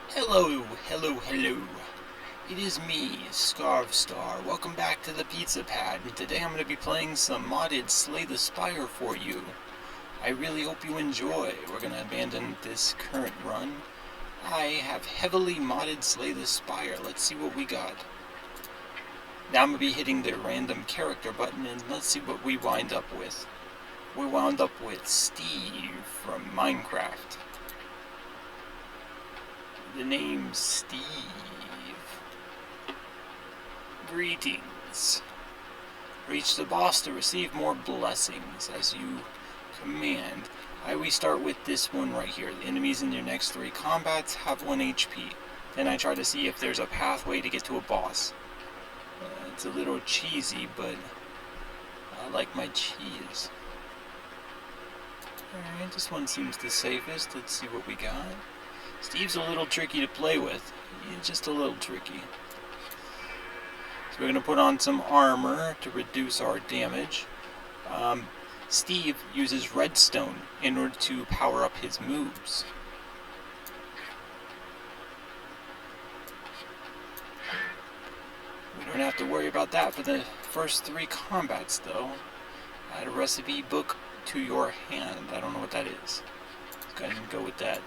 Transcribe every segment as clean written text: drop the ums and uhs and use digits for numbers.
Hello. It is me, Scarfstar. Welcome back to the Pizza Pad, and today I'm going to be playing some modded Slay the Spire for you. I really hope you enjoy. We're going to abandon this current run. I have heavily modded Slay the Spire. Let's see what we got. Now I'm going to be hitting the random character button, and let's see what we wind up with. We wound up with Steve from Minecraft. The name's Steve. Greetings. Reach the boss to receive more blessings as you command. I always start with this one right here. The enemies in your next 3 combats have 1 HP. Then I try to see if there's a pathway to get to a boss. It's a little cheesy, but I like my cheese. Alright, this one seems the safest. Let's see what we got. Steve's a little tricky to play with. He's just a little tricky. So we're going to put on some armor to reduce our damage. Steve uses redstone in order to power up his moves. We don't have to worry about that for the first 3 combats, though. Add a recipe book to your hand. I don't know what that is. Let's go ahead and go with that.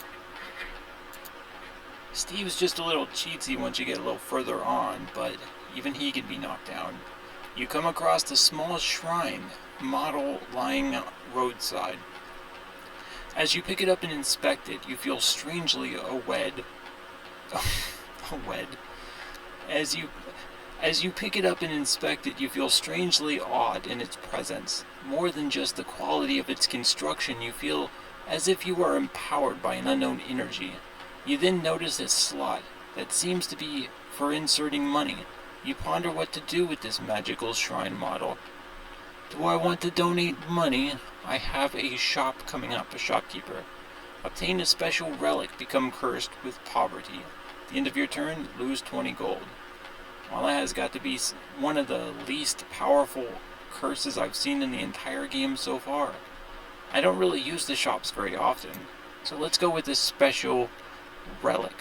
Steve's just a little cheatsy once you get a little further on, but even he can be knocked down. You come across a small shrine model lying roadside. As you pick it up and inspect it, you feel strangely awed. As you pick it up and inspect it, you feel strangely awed in its presence. More than just the quality of its construction, you feel as if you are empowered by an unknown energy. You then notice a slot that seems to be for inserting money. You ponder what to do with this magical shrine model. Do I want to donate money? I have a shop coming up, a shopkeeper. Obtain a special relic, become cursed with poverty. At the end of your turn, lose 20 gold. Well, that has got to be one of the least powerful curses I've seen in the entire game so far. I don't really use the shops very often, so let's go with this special relic.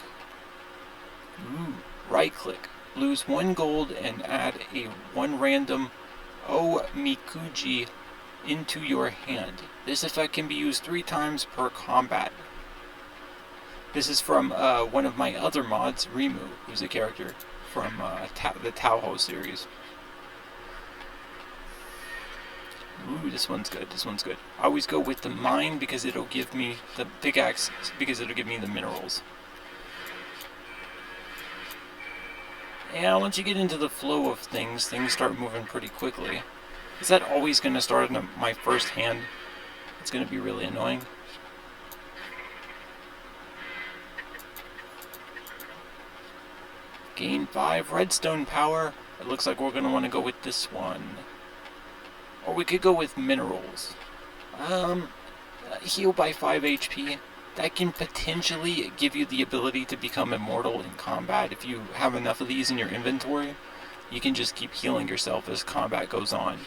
Right click, lose 1 gold and add a 1 random Mikuji into your hand. This effect can be used 3 times per combat. This is from one of my other mods, Rimu, who's a character from the Taoho series. Ooh, this one's good. I always go with the mine because it'll give me the pickaxe, because it'll give me the minerals. Yeah, once you get into the flow of things start moving pretty quickly. Is that always going to start in my first hand? It's going to be really annoying. Gain 5 redstone power. It looks like we're going to want to go with this one. Or we could go with minerals. Heal by 5 HP. That can potentially give you the ability to become immortal in combat. If you have enough of these in your inventory, you can just keep healing yourself as combat goes on.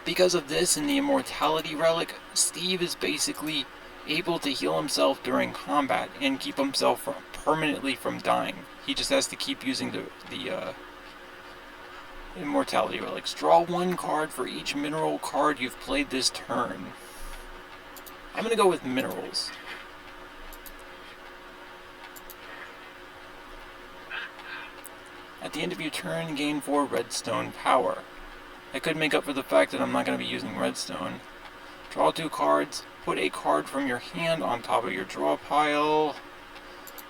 Because of this and the immortality relic, Steve is basically able to heal himself during combat and keep himself permanently from dying. He just has to keep using the immortality relics. Draw 1 card for each mineral card you've played this turn. I'm going to go with minerals. At the end of your turn, gain 4 redstone power. I could make up for the fact that I'm not going to be using redstone. Draw 2 cards. Put a card from your hand on top of your draw pile.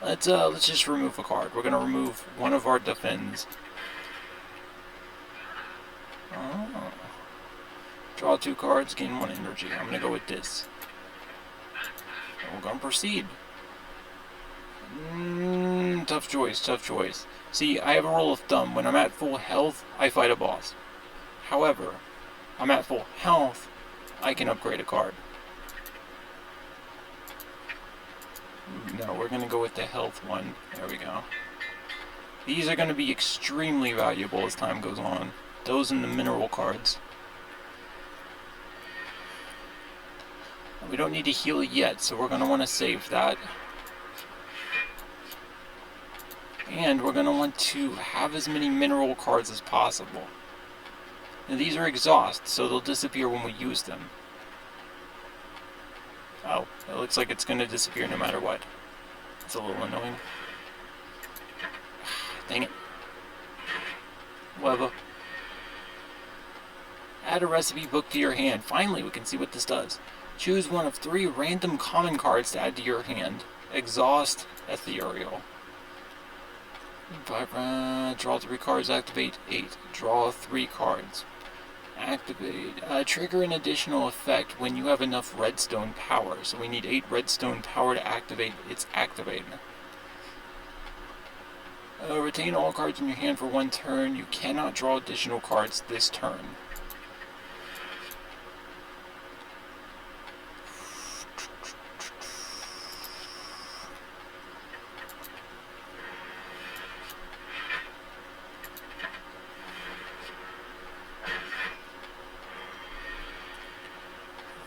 Let's just remove a card. We're going to remove one of our defends. Oh. Draw 2 cards, gain 1 energy. I'm going to go with this. We're going to proceed. Tough choice. See, I have a rule of thumb. When I'm at full health, I fight a boss. However, I'm at full health, I can upgrade a card. No, we're going to go with the health one. There we go. These are going to be extremely valuable as time goes on. Those and the mineral cards. We don't need to heal yet, so we're going to want to save that. And we're going to want to have as many mineral cards as possible. Now these are exhaust, so they'll disappear when we use them. Oh, it looks like it's going to disappear no matter what. It's a little annoying. Dang it. Whatever. Add a recipe book to your hand. Finally, we can see what this does. Choose one of 3 random common cards to add to your hand. Exhaust, ethereal. 5, draw 3 cards, activate 8. Draw 3 cards. Activate. Trigger an additional effect when you have enough redstone power. So we need 8 redstone power to activate its activate. Retain all cards in your hand for 1 turn. You cannot draw additional cards this turn.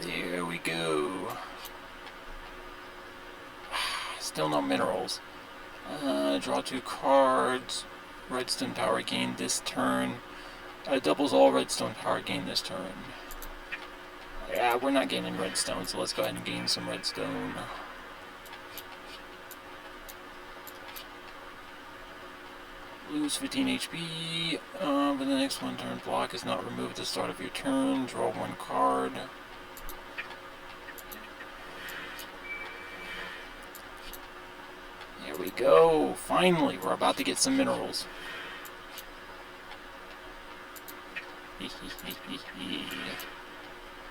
There we go. Still no minerals. Draw 2 cards. Redstone power gain this turn. Doubles all redstone power gain this turn. Yeah, we're not gaining redstone, so let's go ahead and gain some redstone. Lose 15 HP. For the next 1 turn, block is not removed at the start of your turn. Draw 1 card. There we go. Finally, we're about to get some minerals.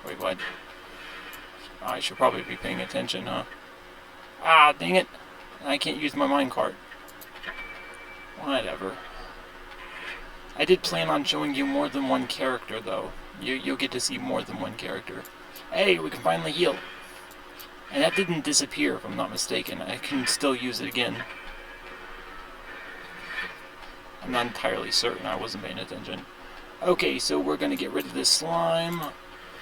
Wait, what? I should probably be paying attention, huh? Ah, dang it. I can't use my minecart. Whatever. I did plan on showing you more than 1 character, though. You'll get to see more than 1 character. Hey, we can finally heal. And that didn't disappear, if I'm not mistaken. I can still use it again. I'm not entirely certain. I wasn't paying attention. Okay, so we're going to get rid of this slime.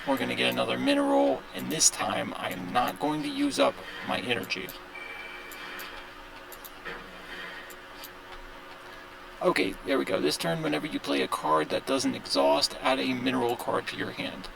We're going to get another mineral. And this time, I am not going to use up my energy. Okay, there we go. This turn, whenever you play a card that doesn't exhaust, add a mineral card to your hand.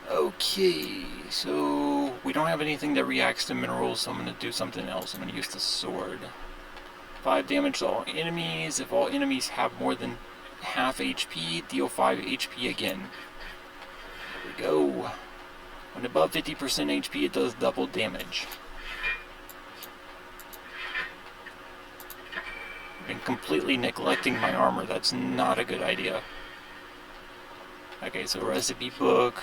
Okay, so we don't have anything that reacts to minerals, so I'm going to do something else. I'm going to use the sword. 5 damage to all enemies. If all enemies have more than half HP, deal 5 HP again. There we go. When above 50% HP, it does double damage. I've been completely neglecting my armor. That's not a good idea. Okay, so recipe book.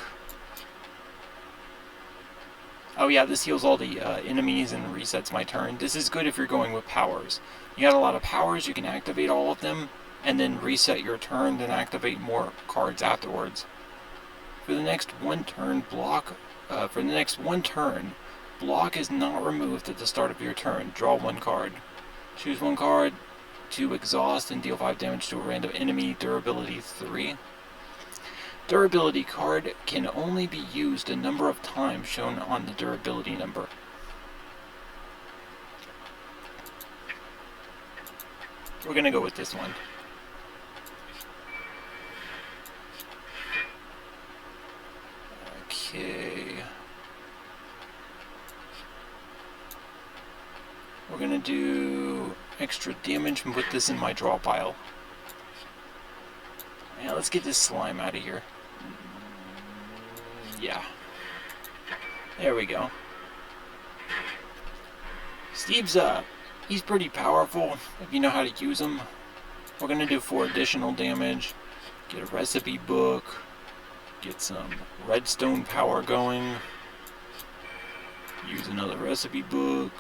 Oh yeah, this heals all the enemies and resets my turn. This is good if you're going with powers. You got a lot of powers, you can activate all of them, and then reset your turn, then activate more cards afterwards. For the next 1 turn, block is not removed at the start of your turn. Draw 1 card. Choose 1 card to exhaust and deal 5 damage to a random enemy. Durability 3. Durability card can only be used a number of times shown on the durability number. We're going to go with this one. Okay. We're going to do extra damage and put this in my draw pile. Yeah, let's get this slime out of here. Yeah. There we go. Steve's he's pretty powerful if you know how to use him. We're gonna do 4 additional damage. Get a recipe book. Get some redstone power going. Use another recipe book.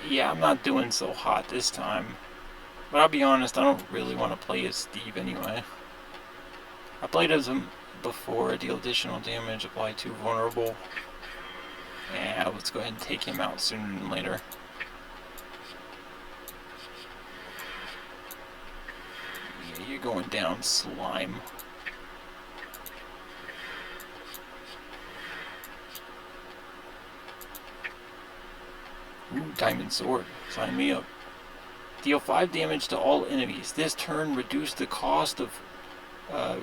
Yeah, I'm not doing so hot this time. But I'll be honest, I don't really want to play as Steve anyway. I played as him before, deal additional damage, apply 2 vulnerable. Yeah, let's go ahead and take him out sooner than later. Yeah, you're going down, slime. Ooh, diamond sword. Sign me up. Deal 5 damage to all enemies. This turn reduce the cost of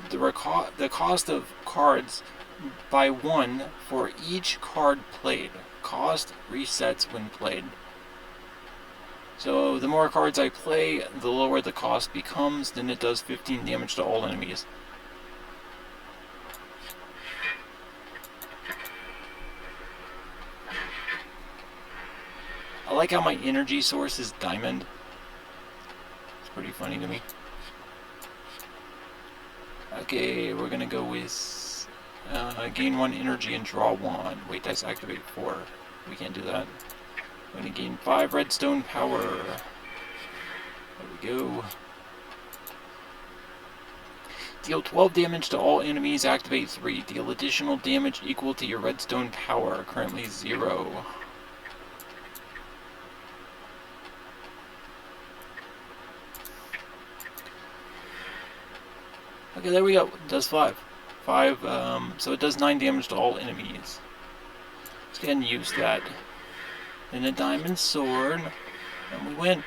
the cost of cards by 1 for each card played. Cost resets when played. So the more cards I play, the lower the cost becomes. Then it does 15 damage to all enemies. I like how my energy source is diamond. It's pretty funny to me. Okay, we're gonna go with gain 1 energy and draw 1. Wait, that's activate 4. We can't do that. We're gonna gain 5 redstone power. There we go. Deal 12 damage to all enemies, activate 3. Deal additional damage equal to your redstone power, currently 0. Okay, there we go. It does 5. So it does 9 damage to all enemies. Let's go ahead and use that. Then a diamond sword, and we win.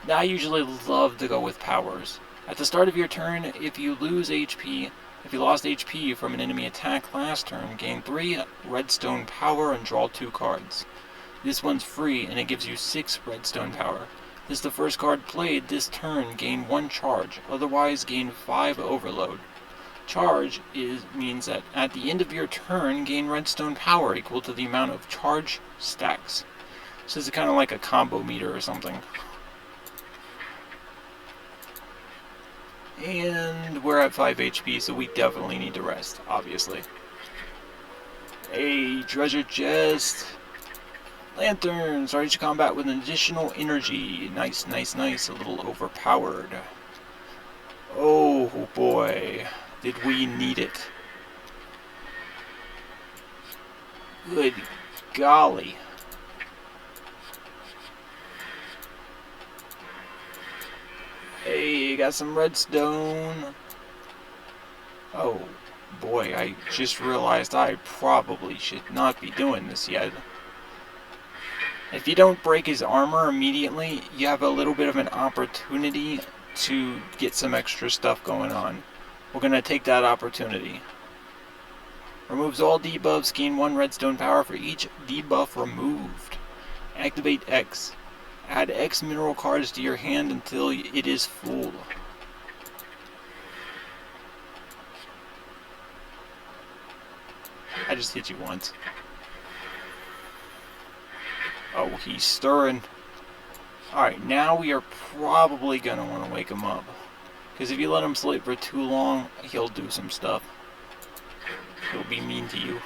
Now I usually love to go with powers. At the start of your turn, if you lost HP from an enemy attack last turn, gain 3 redstone power and draw 2 cards. This one's free and it gives you 6 redstone power. This is the first card played this turn, gain 1 charge, otherwise gain 5 overload. Charge means that at the end of your turn, gain redstone power equal to the amount of charge stacks. So this is kind of like a combo meter or something. And we're at 5 HP, so we definitely need to rest, obviously. A treasure chest. Lantern. Starts combat with an additional energy. Nice, nice, nice. A little overpowered. Oh boy. Did we need it. Good golly. Hey, got some redstone. Oh boy, I just realized I probably should not be doing this yet. If you don't break his armor immediately, you have a little bit of an opportunity to get some extra stuff going on. We're going to take that opportunity. Removes all debuffs, gain 1 redstone power for each debuff removed. Activate X. Add X mineral cards to your hand until it is full. I just hit you once. Oh, he's stirring. Alright, now we are probably going to want to wake him up. Because if you let him sleep for too long, he'll do some stuff. He'll be mean to you.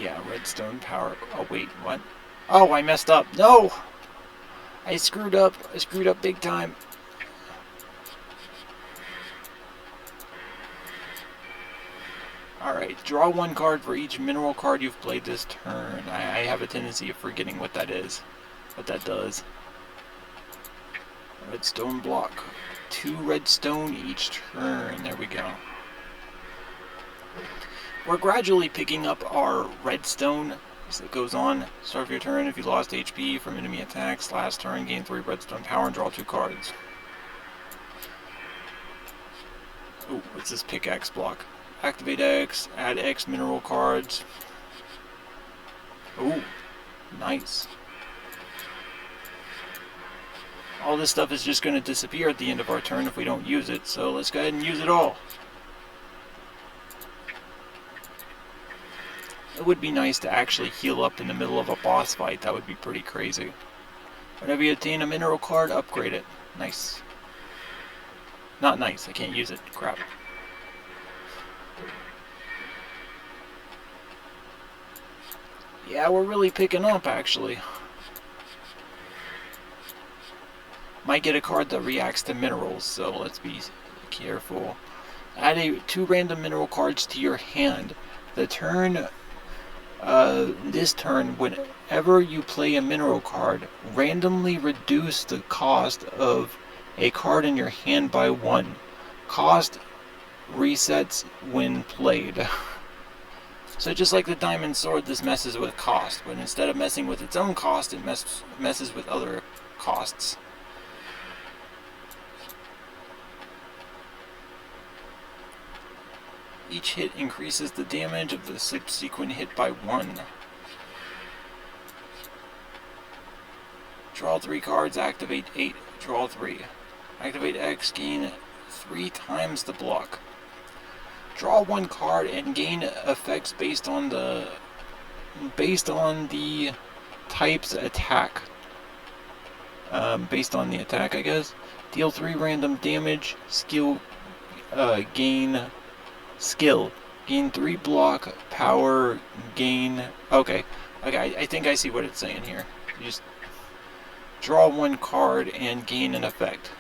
Yeah, redstone power. Oh, wait, what? Oh, I messed up. No! I screwed up. I screwed up big time. Alright, draw 1 card for each mineral card you've played this turn. I have a tendency of forgetting what that is. What that does. Redstone block. 2 redstone each turn. There we go. We're gradually picking up our redstone as it goes on. Start of your turn, if you lost HP from enemy attacks last turn, gain 3 redstone power and draw 2 cards. Oh, what's this pickaxe block? Activate X, add X mineral cards. Oh, nice. All this stuff is just going to disappear at the end of our turn if we don't use it, so let's go ahead and use it all. It would be nice to actually heal up in the middle of a boss fight. That would be pretty crazy. Whenever you obtain a mineral card, upgrade it. Nice. Not nice, I can't use it. Crap. Yeah, we're really picking up, actually. Might get a card that reacts to minerals, so let's be careful. Add 2 random mineral cards to your hand. This turn, whenever you play a mineral card, randomly reduce the cost of a card in your hand by 1. Cost resets when played. So just like the diamond sword, this messes with cost, but instead of messing with its own cost, it messes with other costs. Each hit increases the damage of the subsequent hit by 1. Draw 3 cards, activate 8, draw 3. Activate X, gain 3 times the block. Draw 1 card and gain effects based on the type's attack. Based on the attack, I guess. Deal 3 random damage. Gain 3 block power. Gain. Okay. I think I see what it's saying here. You just draw 1 card and gain an effect.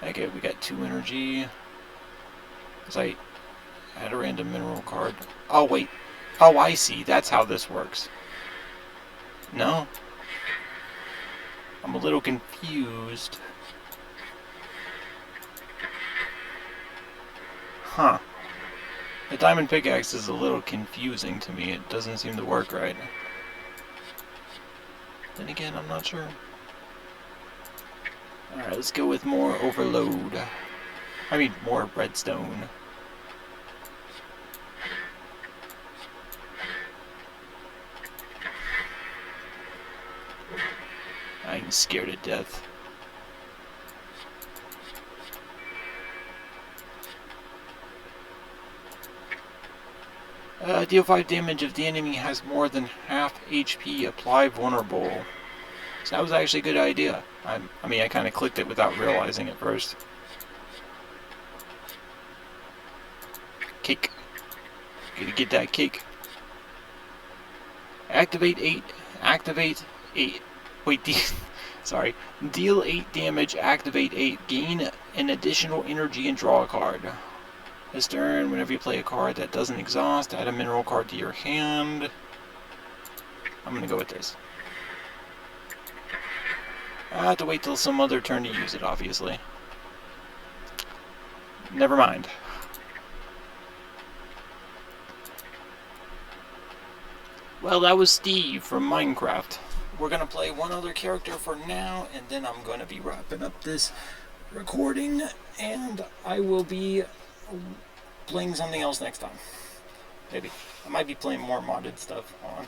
Okay, we got 2 energy. Because I had a random mineral card. Oh, wait. Oh, I see. That's how this works. No? I'm a little confused. Huh. The diamond pickaxe is a little confusing to me. It doesn't seem to work right. Then again, I'm not sure. Alright, let's go with more overload. I mean, more redstone. I'm scared to death. Deal 5 damage if the enemy has more than half HP. Apply vulnerable. So that was actually a good idea. I mean, I kind of clicked it without realizing it first. Cake. Gotta get that cake. Activate 8. Activate 8. Wait, sorry. Deal 8 damage. Activate 8. Gain an additional energy and draw a card. This turn, whenever you play a card that doesn't exhaust, add a mineral card to your hand. I'm gonna go with this. I have to wait till some other turn to use it, obviously. Never mind. Well, that was Steve from Minecraft. We're gonna play one other character for now, and then I'm gonna be wrapping up this recording, and I will be playing something else next time. Maybe. I might be playing more modded stuff on.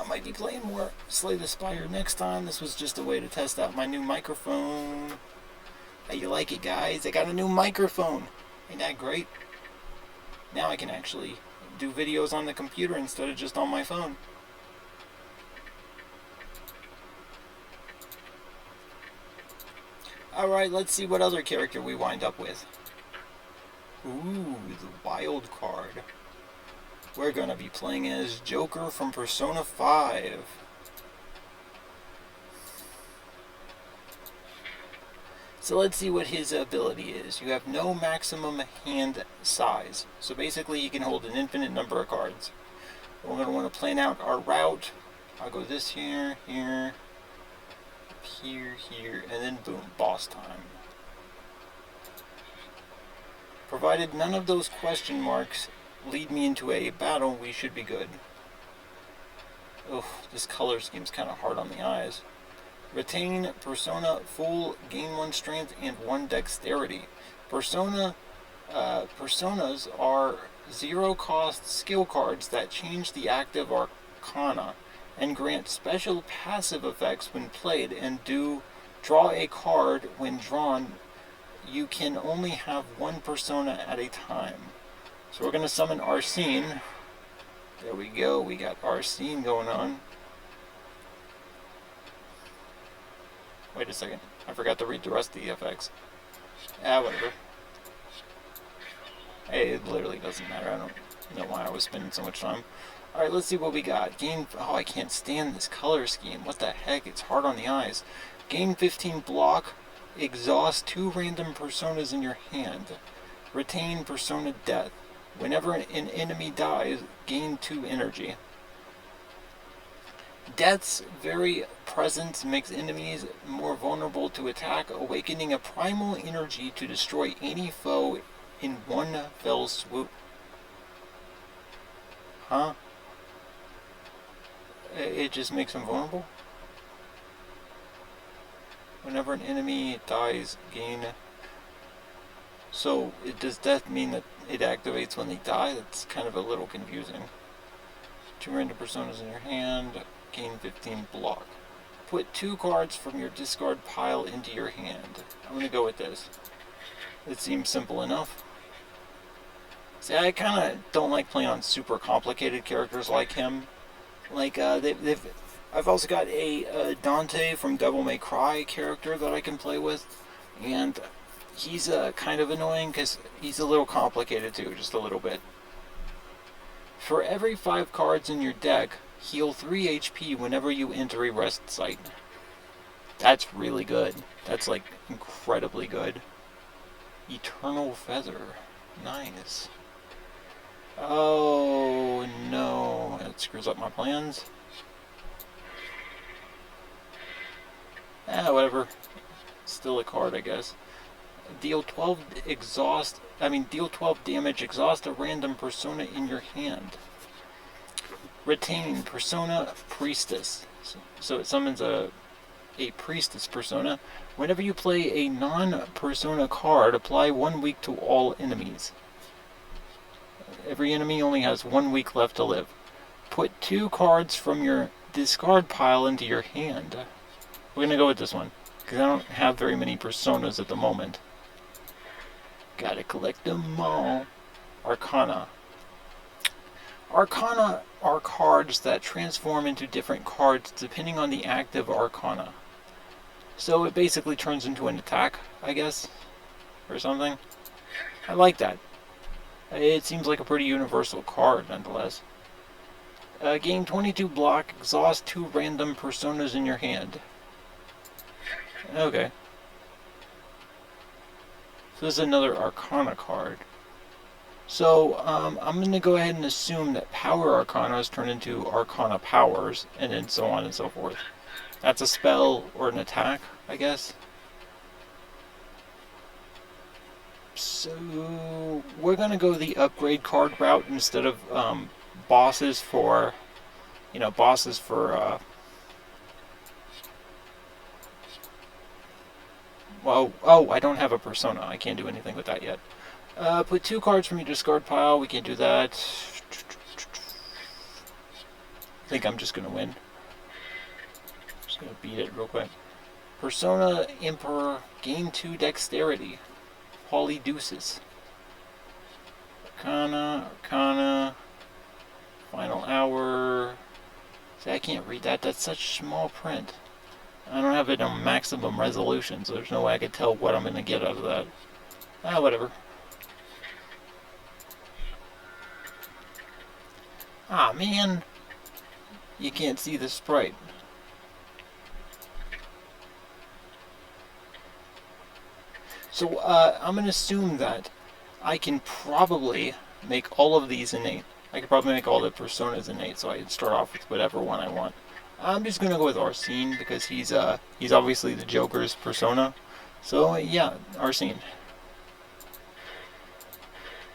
I might be playing more Slay the Spire next time. This was just a way to test out my new microphone. How you like it, guys? I got a new microphone. Ain't that great? Now I can actually do videos on the computer instead of just on my phone. Alright, let's see what other character we wind up with. Ooh, the wild card. We're gonna be playing as Joker from Persona 5. So let's see what his ability is. You have no maximum hand size. So basically you can hold an infinite number of cards. We're gonna want to plan out our route. I'll go this here, here, here, and then boom, boss time. Provided none of those question marks lead me into a battle, we should be good. Oh, this color scheme's kind of hard on the eyes. Retain Persona full, gain 1 strength and 1 dexterity. Personas are 0-cost skill cards that change the active arcana and grant special passive effects when played, and draw a card when drawn. You can only have 1 persona at a time. So we're going to summon Arsene. There we go, we got Arsene going on. Wait a second, I forgot to read the rest of the effects. Whatever. Hey, it literally doesn't matter. I don't know why I was spending so much time. Alright, let's see what we got. Gain. Oh, I can't stand this color scheme. What the heck? It's hard on the eyes. Gain 15 block. Exhaust 2 random personas in your hand. Retain persona death. Whenever an enemy dies, gain 2 energy. Death's very presence makes enemies more vulnerable to attack, awakening a primal energy to destroy any foe in one fell swoop. Huh? It just makes them vulnerable? Whenever an enemy dies, gain... So, does death mean that it activates when they die? That's kind of a little confusing. 2 random personas in your hand, gain 15 block. Put 2 cards from your discard pile into your hand. I'm going to go with this. It seems simple enough. See, I kind of don't like playing on super complicated characters like him. Like, I've also got a Dante from Devil May Cry character that I can play with. And he's kind of annoying because he's a little complicated too, just a little bit. For every 5 cards in your deck, heal 3 HP whenever you enter a rest site. That's really good. That's like incredibly good. Eternal Feather. Nice. Oh no, that screws up my plans. Whatever. Still a card, I guess. Deal 12 damage, exhaust a random persona in your hand. Retain persona priestess. So it summons a priestess persona. Whenever you play a non-persona card, apply 1 week to all enemies. Every enemy only has 1 week left to live. Put 2 cards from your discard pile into your hand. We're gonna go with this one, because I don't have very many personas at the moment. Gotta collect them all. Arcana. Arcana are cards that transform into different cards depending on the active arcana. So it basically turns into an attack, I guess, or something. I like that. It seems like a pretty universal card, nonetheless. Gain 22 block, exhaust 2 random personas in your hand. Okay. So this is another Arcana card. So, I'm going to go ahead and assume that Power Arcanas turn into Arcana Powers, and then so on and so forth. That's a spell or an attack, I guess. So, we're going to go the upgrade card route instead of bosses for, well, oh, I don't have a persona. I can't do anything with that yet. Put 2 cards from your discard pile. We can't do that. I think I'm just going to win. Just going to beat it real quick. Persona Emperor. Gain 2 dexterity. Polydeuces. Arcana. Final hour. See, I can't read that. That's such small print. I don't have it on maximum resolution, so there's no way I could tell what I'm going to get out of that. Whatever. Ah, man. You can't see the sprite. So, I'm going to assume that I can probably make all of these innate. I could probably make all the personas innate, so I can start off with whatever one I want. I'm just going to go with Arsene, because he's obviously the Joker's persona. So, yeah, Arsene.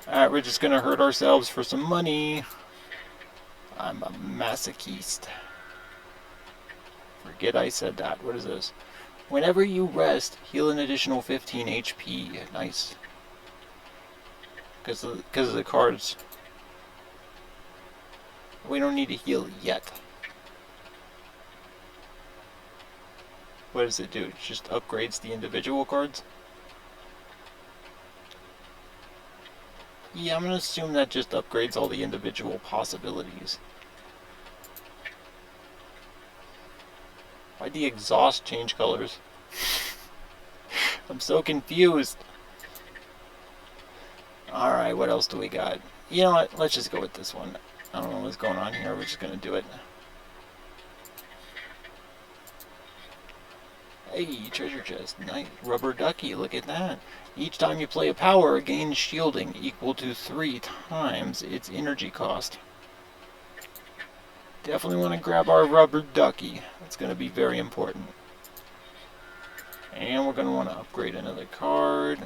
Alright, we're just going to hurt ourselves for some money. I'm a masochist. Forget I said that. What is this? Whenever you rest, heal an additional 15 HP. Nice. Because of the cards. We don't need to heal yet. What does it do? It just upgrades the individual cards? Yeah, I'm going to assume that just upgrades all the individual possibilities. Why'd the exhaust change colors? I'm so confused. Alright, what else do we got? You know what? Let's just go with this one. I don't know what's going on here. We're just going to do it. Hey, treasure chest. Nice. Rubber ducky. Look at that. Each time you play a power, gain shielding equal to 3 times its energy cost. Definitely want to grab our rubber ducky. That's going to be very important. And we're going to want to upgrade another card.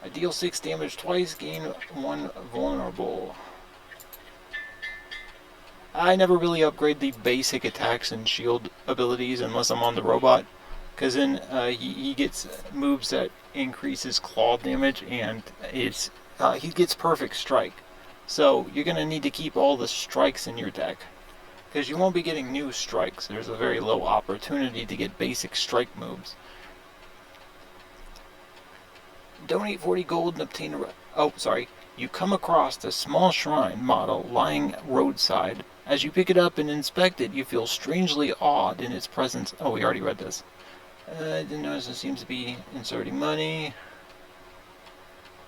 I deal 6 damage twice, gain 1 vulnerable. I never really upgrade the basic attacks and shield abilities unless I'm on the robot, because then he gets moves that increases claw damage, and he gets perfect strike. So you're going to need to keep all the strikes in your deck, because you won't be getting new strikes. There's a very low opportunity to get basic strike moves. Donate 40 gold and obtain a... You come across a small shrine model lying roadside. As you pick it up and inspect it, you feel strangely awed in its presence. Oh, we already read this. I didn't notice it seems to be inserting money.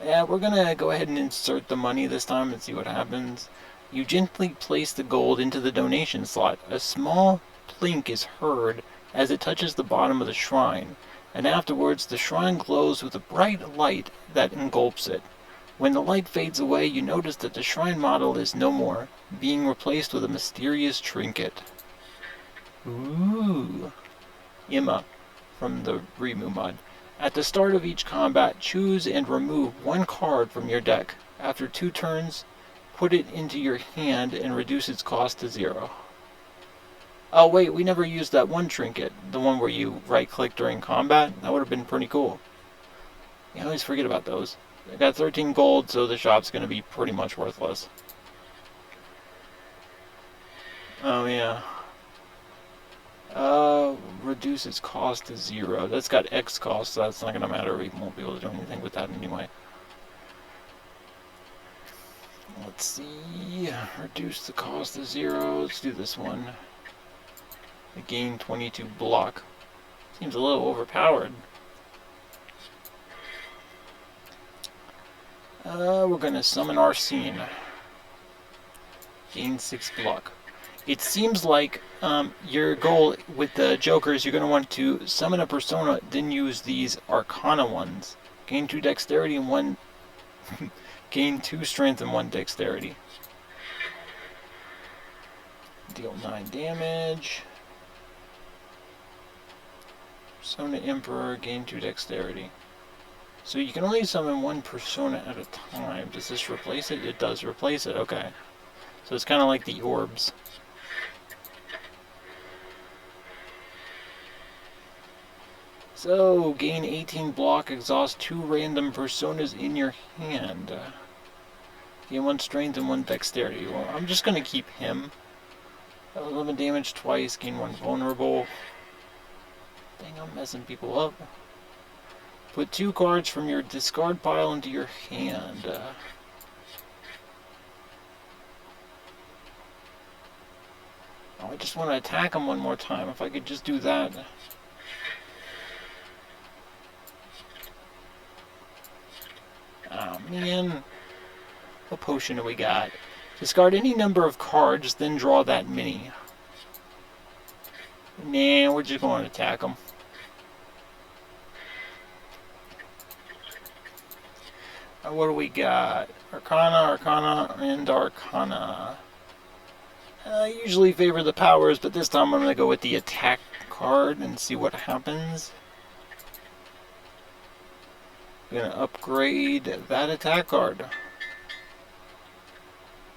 Yeah, we're going to go ahead and insert the money this time and see what happens. You gently place the gold into the donation slot. A small plink is heard as it touches the bottom of the shrine, and afterwards the shrine glows with a bright light that engulfs it. When the light fades away, you notice that the shrine model is no more, being replaced with a mysterious trinket. Ooh. Imma, from the Remu mod. At the start of each combat, choose and remove 1 card from your deck. After 2 turns, put it into your hand and reduce its cost to 0. Oh wait, we never used that one trinket, the one where you right-click during combat. That would have been pretty cool. I always forget about those. I got 13 gold, so the shop's going to be pretty much worthless. Oh yeah. Reduce its cost to 0. That's got X cost, so that's not going to matter. We won't be able to do anything with that anyway. Let's see. Reduce the cost to 0. Let's do this one. Gain 22 block. Seems a little overpowered. We're going to summon Arsene. Gain 6 block. It seems like your goal with the Jokers, you're going to want to summon a persona, then use these Arcana ones. Gain 2 dexterity and 1... Gain 2 strength and 1 dexterity. Deal 9 damage. Persona Emperor, gain 2 dexterity. So you can only summon 1 persona at a time. Does this replace it? It does replace it, okay. So it's kind of like the orbs. So, gain 18 block, exhaust 2 random personas in your hand. Gain 1 strength and 1 dexterity. Well, I'm just going to keep him. 11 damage twice, gain 1 vulnerable. Dang, I'm messing people up. Put 2 cards from your discard pile into your hand. I just want to attack him one more time. If I could just do that. Oh man. What potion do we got? Discard any number of cards, then draw that many. Nah, we're just going to attack him. What do we got? Arcana, Arcana, and Arcana. I usually favor the powers, but this time I'm going to go with the attack card and see what happens. I'm going to upgrade that attack card.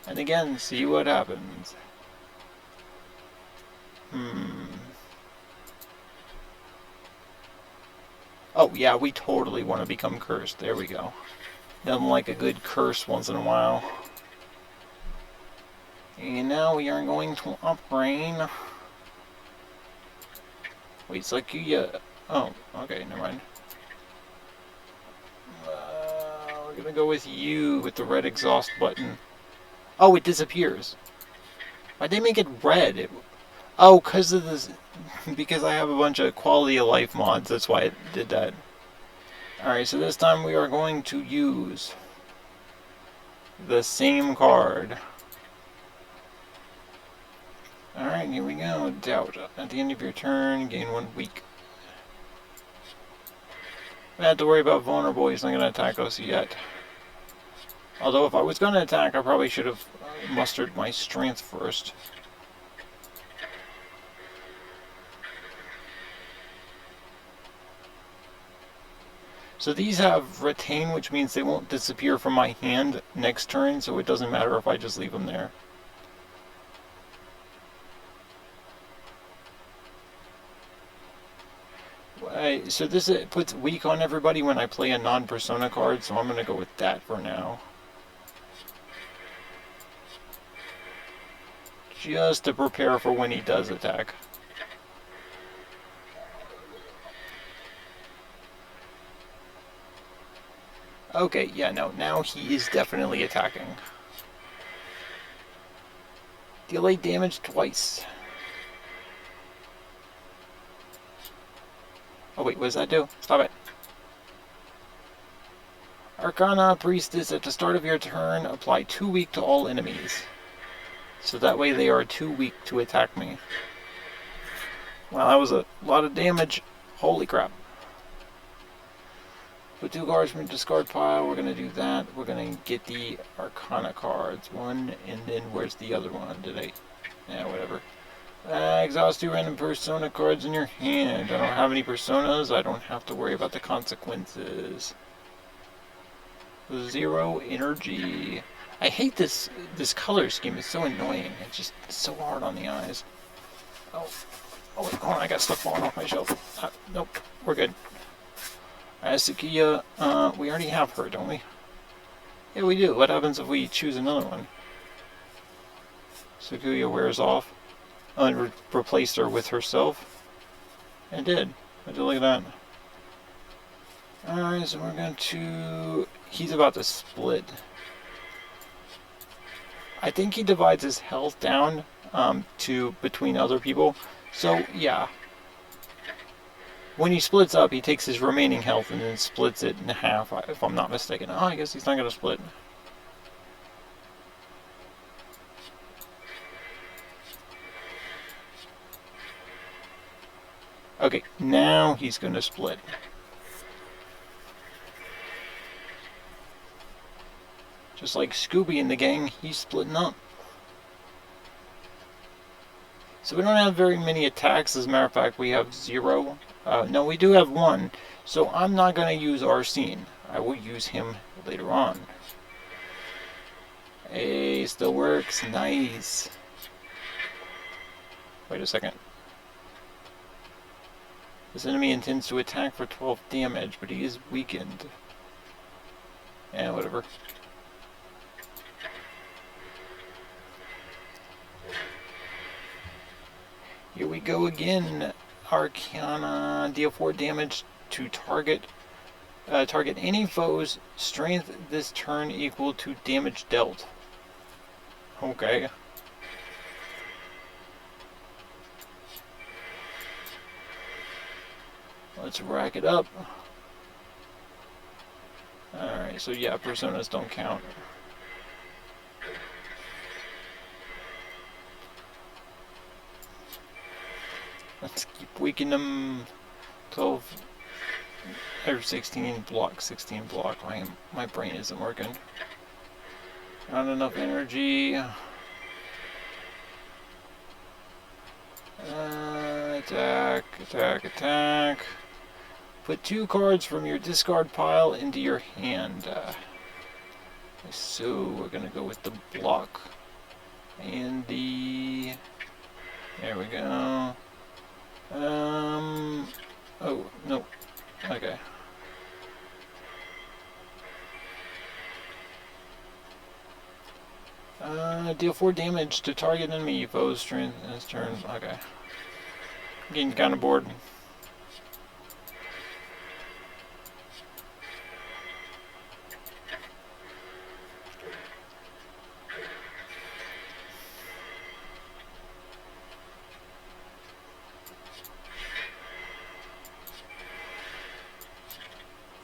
And again, see what happens. Oh yeah, we totally want to become cursed. There we go. Nothing like a good curse once in a while. And now we are going to upgrade. Wait, it's like you... oh, okay, never mind. We're gonna go with you with the red exhaust button. Oh, it disappears. Why'd they make it red? Oh, because of this... because I have a bunch of quality of life mods, that's why it did that. Alright, so this time we are going to use the same card. Alright, here we go. Doubt. At the end of your turn, gain 1 weak. I don't have to worry about vulnerable. He's not going to attack us yet. Although if I was going to attack, I probably should have mustered my strength first. So these have retain, which means they won't disappear from my hand next turn, so it doesn't matter if I just leave them there. So this puts weak on everybody when I play a non-persona card, so I'm going to go with that for now. Just to prepare for when he does attack. Okay, yeah, no, now he is definitely attacking. Delay damage twice. Oh wait, what does that do? Stop it. Arcana Priestess, at the start of your turn, apply 2 weak to all enemies. So that way they are too weak to attack me. Wow, that was a lot of damage. Holy crap. Put 2 cards from your discard pile. We're going to do that. We're going to get the Arcana cards. One, and then where's the other one? Yeah, whatever. Exhaust 2 random persona cards in your hand. I don't have any personas. I don't have to worry about the consequences. 0 energy. I hate this color scheme. It's so annoying. It's just so hard on the eyes. Oh wait, hold on. I got stuff falling off my shelf. Nope, we're good. Sakia, we already have her, don't we? Yeah, we do. What happens if we choose another one? Sakuya wears off. And replaced her with herself. It did. Look at that. Alright, so we're going to... He's about to split. I think he divides his health down to between other people. So, yeah. When he splits up, he takes his remaining health and then splits it in half, if I'm not mistaken. Oh, I guess he's not going to split. Okay, now he's going to split. Just like Scooby and the gang, he's splitting up. So we don't have very many attacks. As a matter of fact, we have 0. No, we do have 1. So I'm not going to use Arsene. I will use him later on. Hey, still works. Nice. Wait a second. This enemy intends to attack for 12 damage, but he is weakened. Yeah, whatever. Here we go again. Arcana, deal 4 damage to target any foe's strength this turn equal to damage dealt. Okay. Let's rack it up. Alright, so yeah, personas don't count. Let's keep weakening them. 12 or 16 block, 16 block. My brain isn't working. Not enough energy. Attack, attack, attack. Put 2 cards from your discard pile into your hand. So we're gonna go with the block and the. There we go. Oh, no. Okay. Deal 4 damage to target enemy foe's strength in his turn. Okay. Getting kind of bored.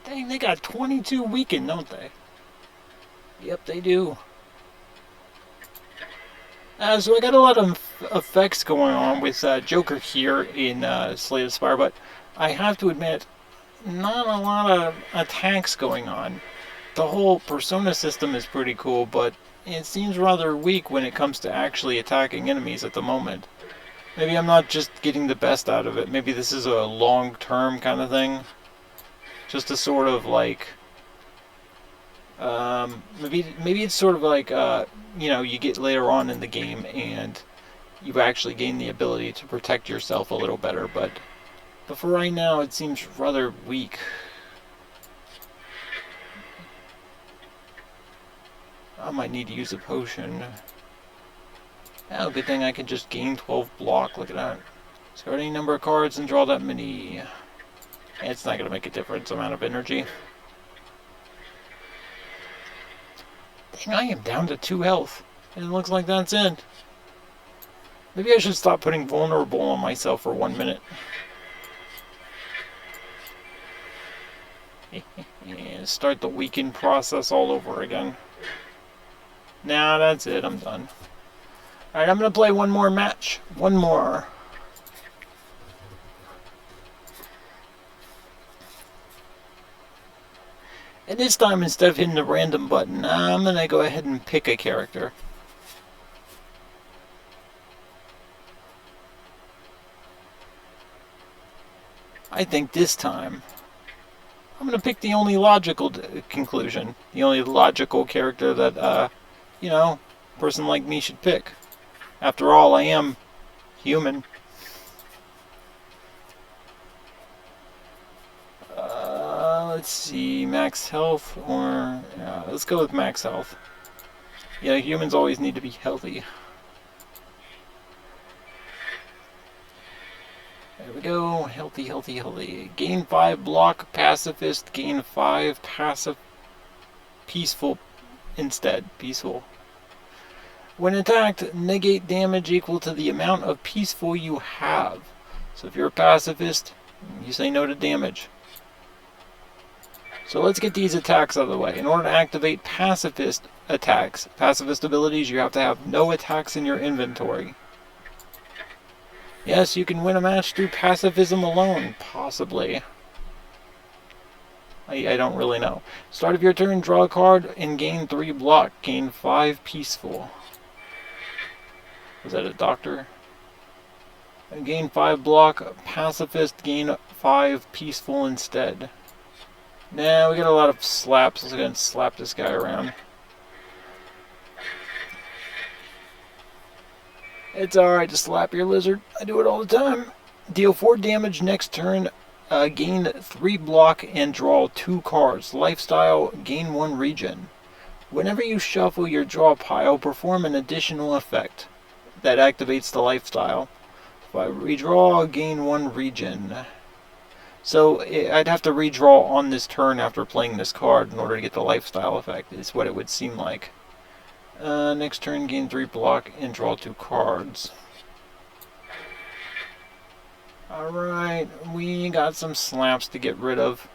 Dang, they got 22 weakened, don't they? Yep, they do. So I got a lot of effects going on with Joker here in Slay the Spire, but I have to admit, not a lot of attacks going on. The whole persona system is pretty cool, but it seems rather weak when it comes to actually attacking enemies at the moment. Maybe I'm not just getting the best out of it. Maybe this is a long-term kind of thing. Just a sort of like... maybe it's sort of like, you know, you get later on in the game and you actually gain the ability to protect yourself a little better, but for right now it seems rather weak. I might need to use a potion. Oh, good thing I can just gain 12 block. Look at that. Discard any number of cards and draw that many. It's not going to make a difference amount of energy. Dang, I am down to 2 health. And it looks like that's it. Maybe I should stop putting vulnerable on myself for 1 minute. And start the weaken process all over again. Nah, that's it. I'm done. Alright, I'm going to play one more match. One more. And this time, instead of hitting the random button, I'm going to go ahead and pick a character. I think this time, I'm going to pick the only logical conclusion. The only logical character that, you know, a person like me should pick. After all, I am human. Let's see, max health or... let's go with max health. Yeah, humans always need to be healthy. There we go. Healthy, healthy, healthy. Gain 5 block, pacifist. Gain 5 passive. Peaceful instead. Peaceful. When attacked, negate damage equal to the amount of peaceful you have. So if you're a pacifist, you say no to damage. So let's get these attacks out of the way. In order to activate pacifist attacks, pacifist abilities, you have to have no attacks in your inventory. Yes, you can win a match through pacifism alone, possibly. I don't really know. Start of your turn, draw a card and gain 3 block. Gain 5 peaceful. Was that a doctor? Gain 5 block, pacifist, gain 5 peaceful instead. Nah, we got a lot of slaps. Let's go ahead and slap this guy around. It's alright to slap your lizard. I do it all the time. Deal 4 damage next turn. Gain 3 block and draw 2 cards. Lifestyle, gain 1 regen. Whenever you shuffle your draw pile, perform an additional effect that activates the lifestyle. If I redraw, gain 1 regen. So I'd have to redraw on this turn after playing this card in order to get the lifestyle effect, is what it would seem like. Next turn, gain 3 block and draw 2 cards. Alright, we got some slaps to get rid of.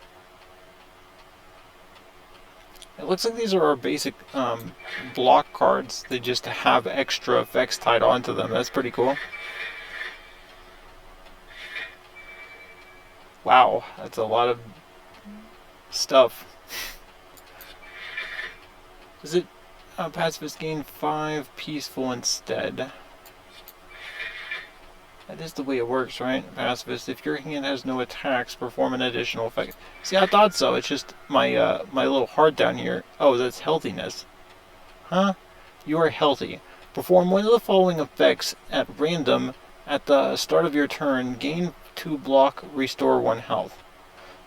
It looks like these are our basic block cards. They just have extra effects tied onto them. That's pretty cool. Wow, that's a lot of stuff. Is it pacifist gain 5 peaceful instead? That is the way it works, right? Pacifist, if your hand has no attacks, perform an additional effect. See, I thought so. It's just my my little heart down here. Oh, that's healthiness. Huh? You are healthy. Perform one of the following effects at random at the start of your turn. Gain 2 block, restore 1 health.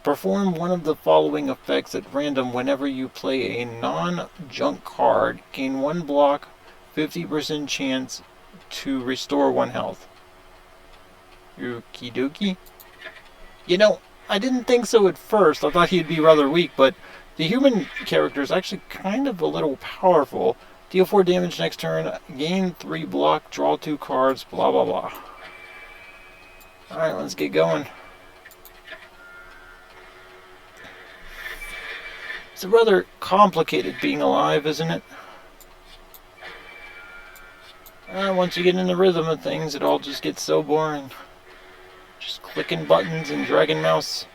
Perform one of the following effects at random whenever you play a non-junk card. Gain 1 block, 50% chance to restore 1 health. Okie dokie. You know, I didn't think so at first. I thought he'd be rather weak, but the human character is actually kind of a little powerful. Deal 4 damage next turn, gain 3 block, draw 2 cards, blah blah blah. Alright, let's get going. It's rather complicated being alive, isn't it? Once you get in the rhythm of things, it all just gets so boring. Just clicking buttons and dragging mouse.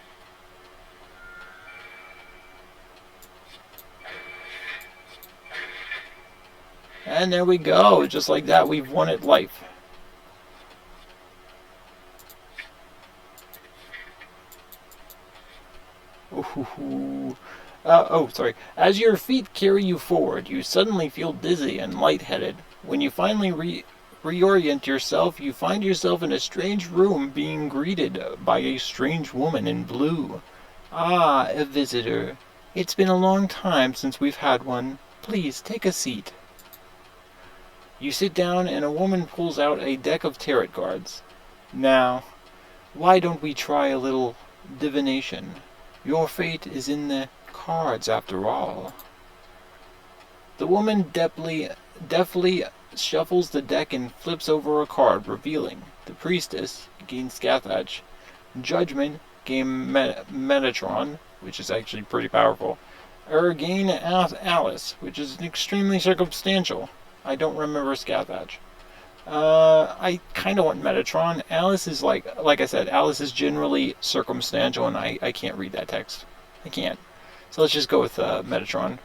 And there we go. Just like that, we've won at life. Sorry. As your feet carry you forward, you suddenly feel dizzy and lightheaded. When you finally reorient yourself, you find yourself in a strange room being greeted by a strange woman in blue. Ah, a visitor. It's been a long time since we've had one. Please, take a seat. You sit down and a woman pulls out a deck of tarot cards. Now, why don't we try a little divination? Your fate is in the cards after all. The woman deftly shuffles the deck and flips over a card, revealing the Priestess gains Scathach, Judgment gain Metatron, which is actually pretty powerful, or gain Alice, which is extremely circumstantial. I don't remember Scathach. I kind of want Metatron. Alice is like I said, Alice is generally circumstantial, and I can't read that text. I can't. So let's just go with Metatron.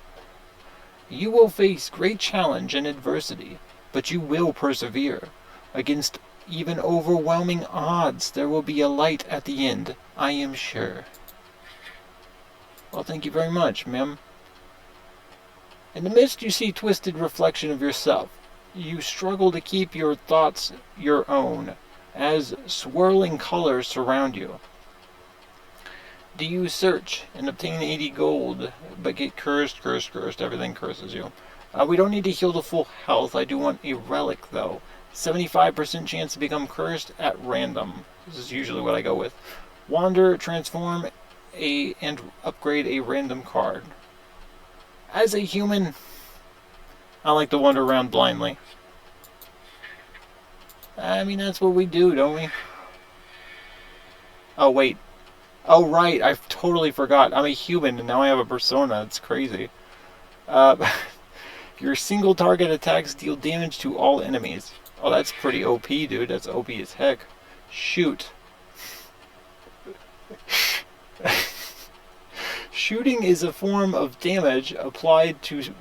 You will face great challenge and adversity, but you will persevere. Against even overwhelming odds, there will be a light at the end, I am sure. Well, thank you very much, ma'am. In the mist, you see twisted reflection of yourself. You struggle to keep your thoughts your own, as swirling colors surround you. Do you search and obtain 80 gold, but get cursed, everything curses you. We don't need to heal to full health. I do want a relic, though. 75% chance to become cursed at random. This is usually what I go with. Wander, transform, and upgrade a random card. As a human, I like to wander around blindly. I mean, that's what we do, don't we? Oh, wait. Oh, right. I totally forgot. I'm a human, and now I have a persona. It's crazy. Your single target attacks deal damage to all enemies. Oh, that's pretty OP, dude. That's OP as heck. Shoot. Shooting is a form of damage applied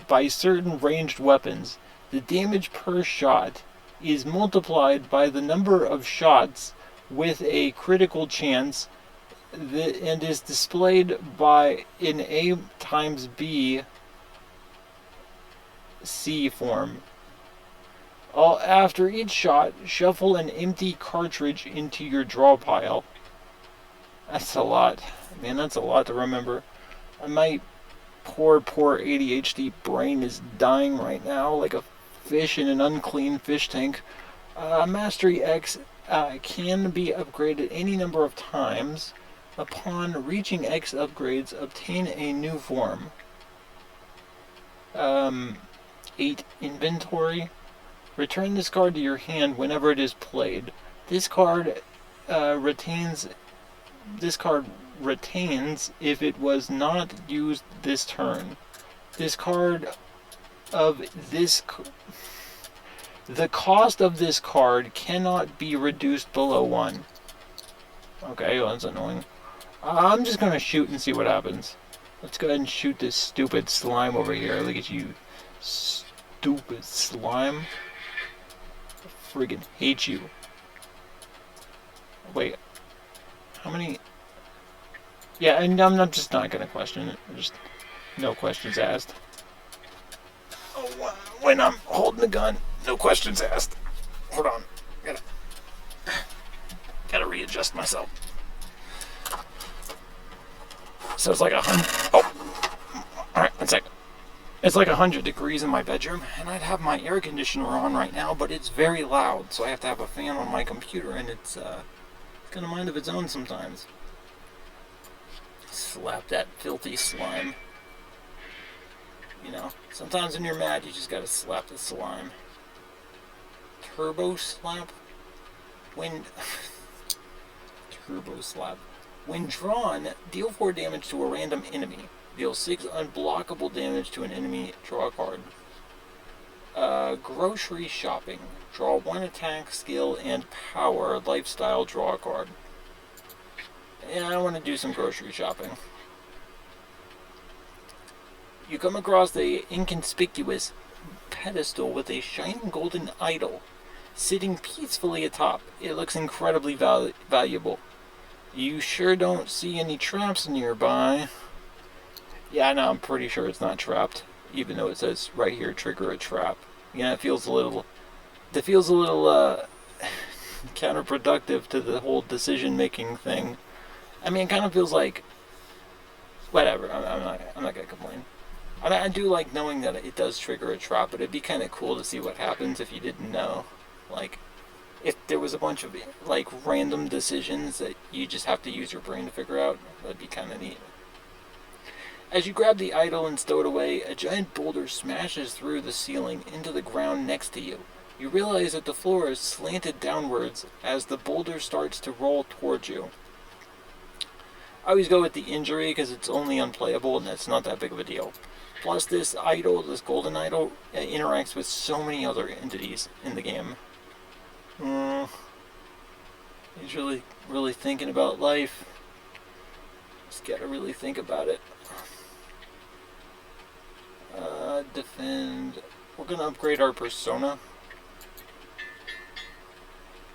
by certain ranged weapons. The damage per shot is multiplied by the number of shots with a critical chance and is displayed in A times B C form. After each shot, shuffle an empty cartridge into your draw pile. That's a lot. Man, that's a lot to remember. My poor ADHD brain is dying right now like a fish in an unclean fish tank. Mastery X can be upgraded any number of times. Upon reaching X upgrades, obtain a new form. 8 inventory. Return this card to your hand whenever it is played. This card retains if it was not used this turn. The cost of this card cannot be reduced below 1. Okay, well, that's annoying. I'm just gonna shoot and see what happens. Let's go ahead and shoot this stupid slime over here. Look at you, stupid slime. I friggin' hate you. Wait, how many? Yeah, and I'm just not gonna question it. Just no questions asked. Oh, when I'm holding the gun, no questions asked. Hold on, gotta readjust myself. So it's like 100. Oh, all right, 1 second. It's like 100 degrees in my bedroom, and I'd have my air conditioner on right now, but it's very loud, so I have to have a fan on my computer, and it's got a mind of its own sometimes. Slap that filthy slime. You know, sometimes when you're mad, you just gotta slap the slime. Turbo slap? Turbo slap. When drawn, deal 4 damage to a random enemy. Deal 6 unblockable damage to an enemy. Draw a card. Grocery shopping. Draw 1 attack, skill, and power. Lifestyle. Draw a card. Yeah, I want to do some grocery shopping. You come across the inconspicuous pedestal with a shining golden idol sitting peacefully atop. It looks incredibly valuable. You sure don't see any traps nearby. Yeah, no, I'm pretty sure it's not trapped, even though it says right here, trigger a trap. Yeah, it feels a little counterproductive to the whole decision-making thing. I mean, it kind of feels like, whatever, I'm not gonna complain. I do like knowing that it does trigger a trap, but it'd be kind of cool to see what happens if you didn't know. Like, if there was a bunch of, like, random decisions that you just have to use your brain to figure out, that'd be kind of neat. As you grab the idol and stow it away, a giant boulder smashes through the ceiling into the ground next to you. You realize that the floor is slanted downwards as the boulder starts to roll towards you. I always go with the injury because it's only unplayable and that's not that big of a deal. Plus, this idol, this golden idol, interacts with so many other entities in the game. He's really thinking about life. Just gotta really think about it. Defend. We're gonna upgrade our persona.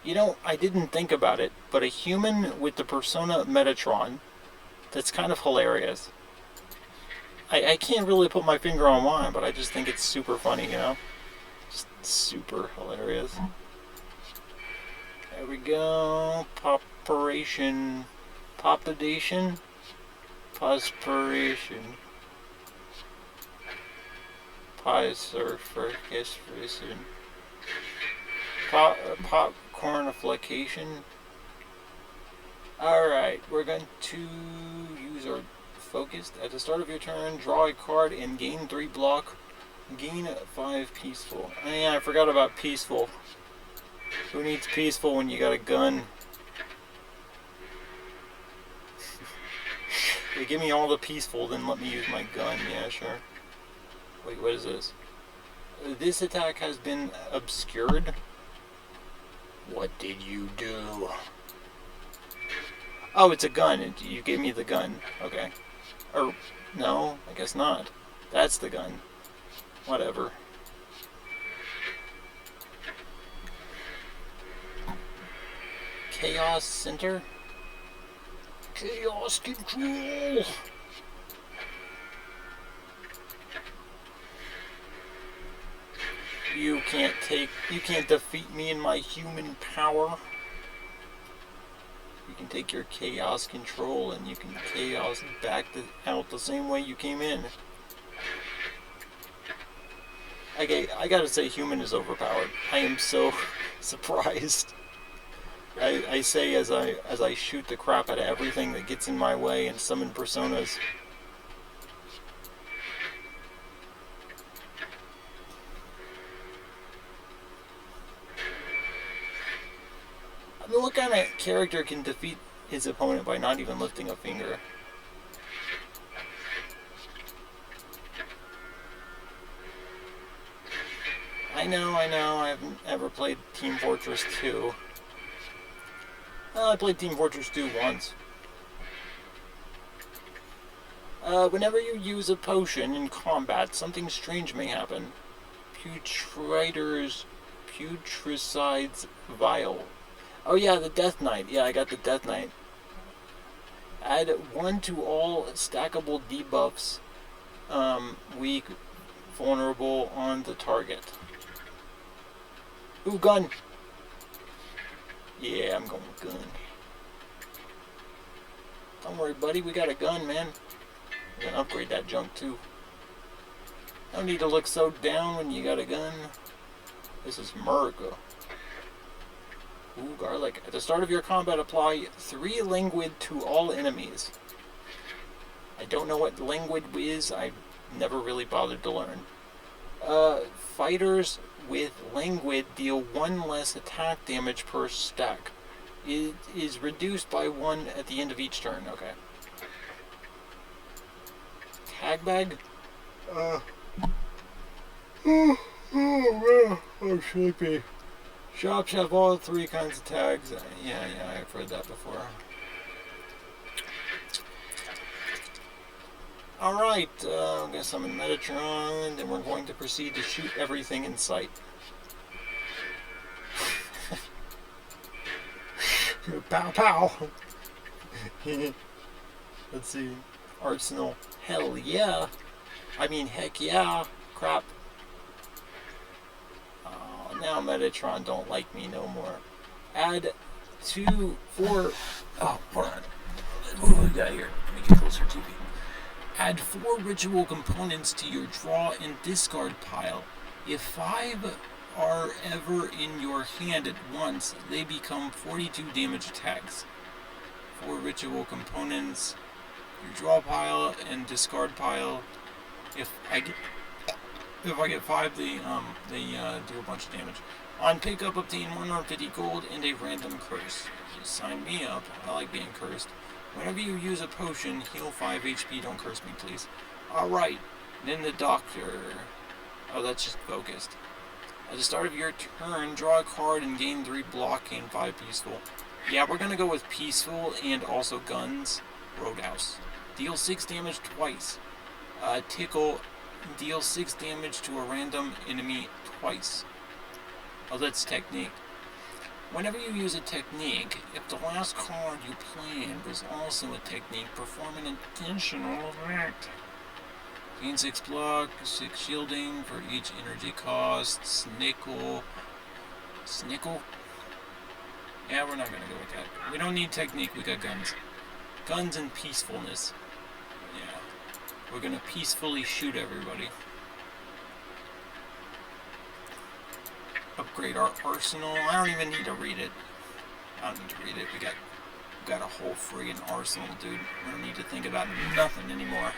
You know, I didn't think about it, but a human with the persona Metatron, that's kind of hilarious. I can't really put my finger on why, but I just think it's super funny, you know? Just super hilarious. There we go. Population. Population. Perspiration. Pisurfication. Popcornification. Alright, we're going to use our focused. At the start of your turn, draw a card and gain 3 block. Gain 5 peaceful. Oh, yeah, I forgot about peaceful. Who needs peaceful when you got a gun? Hey, give me all the peaceful, then let me use my gun. Yeah, sure. Wait, what is this? This attack has been obscured. What did you do? Oh, it's a gun. You gave me the gun. Okay. Or, no, I guess not. That's the gun. Whatever. Chaos Center? Chaos Control! You can't defeat me in my human power. You can take your chaos control and you can chaos out the same way you came in. Okay, I gotta say, human is overpowered. I am so surprised. I say as I shoot the crap out of everything that gets in my way and summon personas. I mean, what kind of character can defeat his opponent by not even lifting a finger? I know, I haven't ever played Team Fortress 2. I played Team Fortress 2 once. Whenever you use a potion in combat, something strange may happen. Putricide's Vial. Oh yeah, the Death Knight. Yeah, I got the Death Knight. Add 1 to all stackable debuffs. Weak, vulnerable on the target. Ooh, gun! Yeah, I'm going with gun. Don't worry, buddy, we got a gun, man. I'm gonna upgrade that junk, too. No need to look so down when you got a gun. This is America. Ooh, garlic. At the start of your combat, apply 3 languid to all enemies. I don't know what languid is. I've never really bothered to learn. Fighters with languid deal 1 less attack damage per stack. It is reduced by 1 at the end of each turn. Okay. tag bag? Oh, I'm sleepy. Shops have all 3 kinds of tags. Yeah, I've read that before. Alright, I guess I'm in Metatron, and we're going to proceed to shoot everything in sight. Pow pow! Let's see. Arsenal. Hell yeah! I mean, heck yeah! Crap. Oh, now Metatron don't like me no more. Add 2, 4... Oh, hold on. What do we got here? Let me get closer to you. Add 4 ritual components to your draw and discard pile. If 5 are ever in your hand at once, they become 42 damage tags. 4 ritual components, your draw pile and discard pile. If I get 5, they do a bunch of damage. On pickup, obtain 150 gold and a random curse. Just sign me up. I like being cursed. Whenever you use a potion, heal 5 HP. Don't curse me, please. Alright. Then the doctor. Oh, that's just focused. At the start of your turn, draw a card and gain 3 block and 5 peaceful. Yeah, we're gonna go with peaceful and also guns. Roadhouse. Deal 6 damage twice. Tickle. Deal 6 damage to a random enemy twice. Oh, that's technique. Whenever you use a technique, if the last card you played was also a technique, perform an additional effect. Gain 6 block, 6 shielding for each energy cost. Snickle. Snickle? Yeah, we're not gonna go with that. We don't need technique, we got guns. Guns and peacefulness. Yeah. We're gonna peacefully shoot everybody. Upgrade our arsenal. I don't even need to read it. We got a whole friggin' arsenal, dude. We don't need to think about nothing anymore.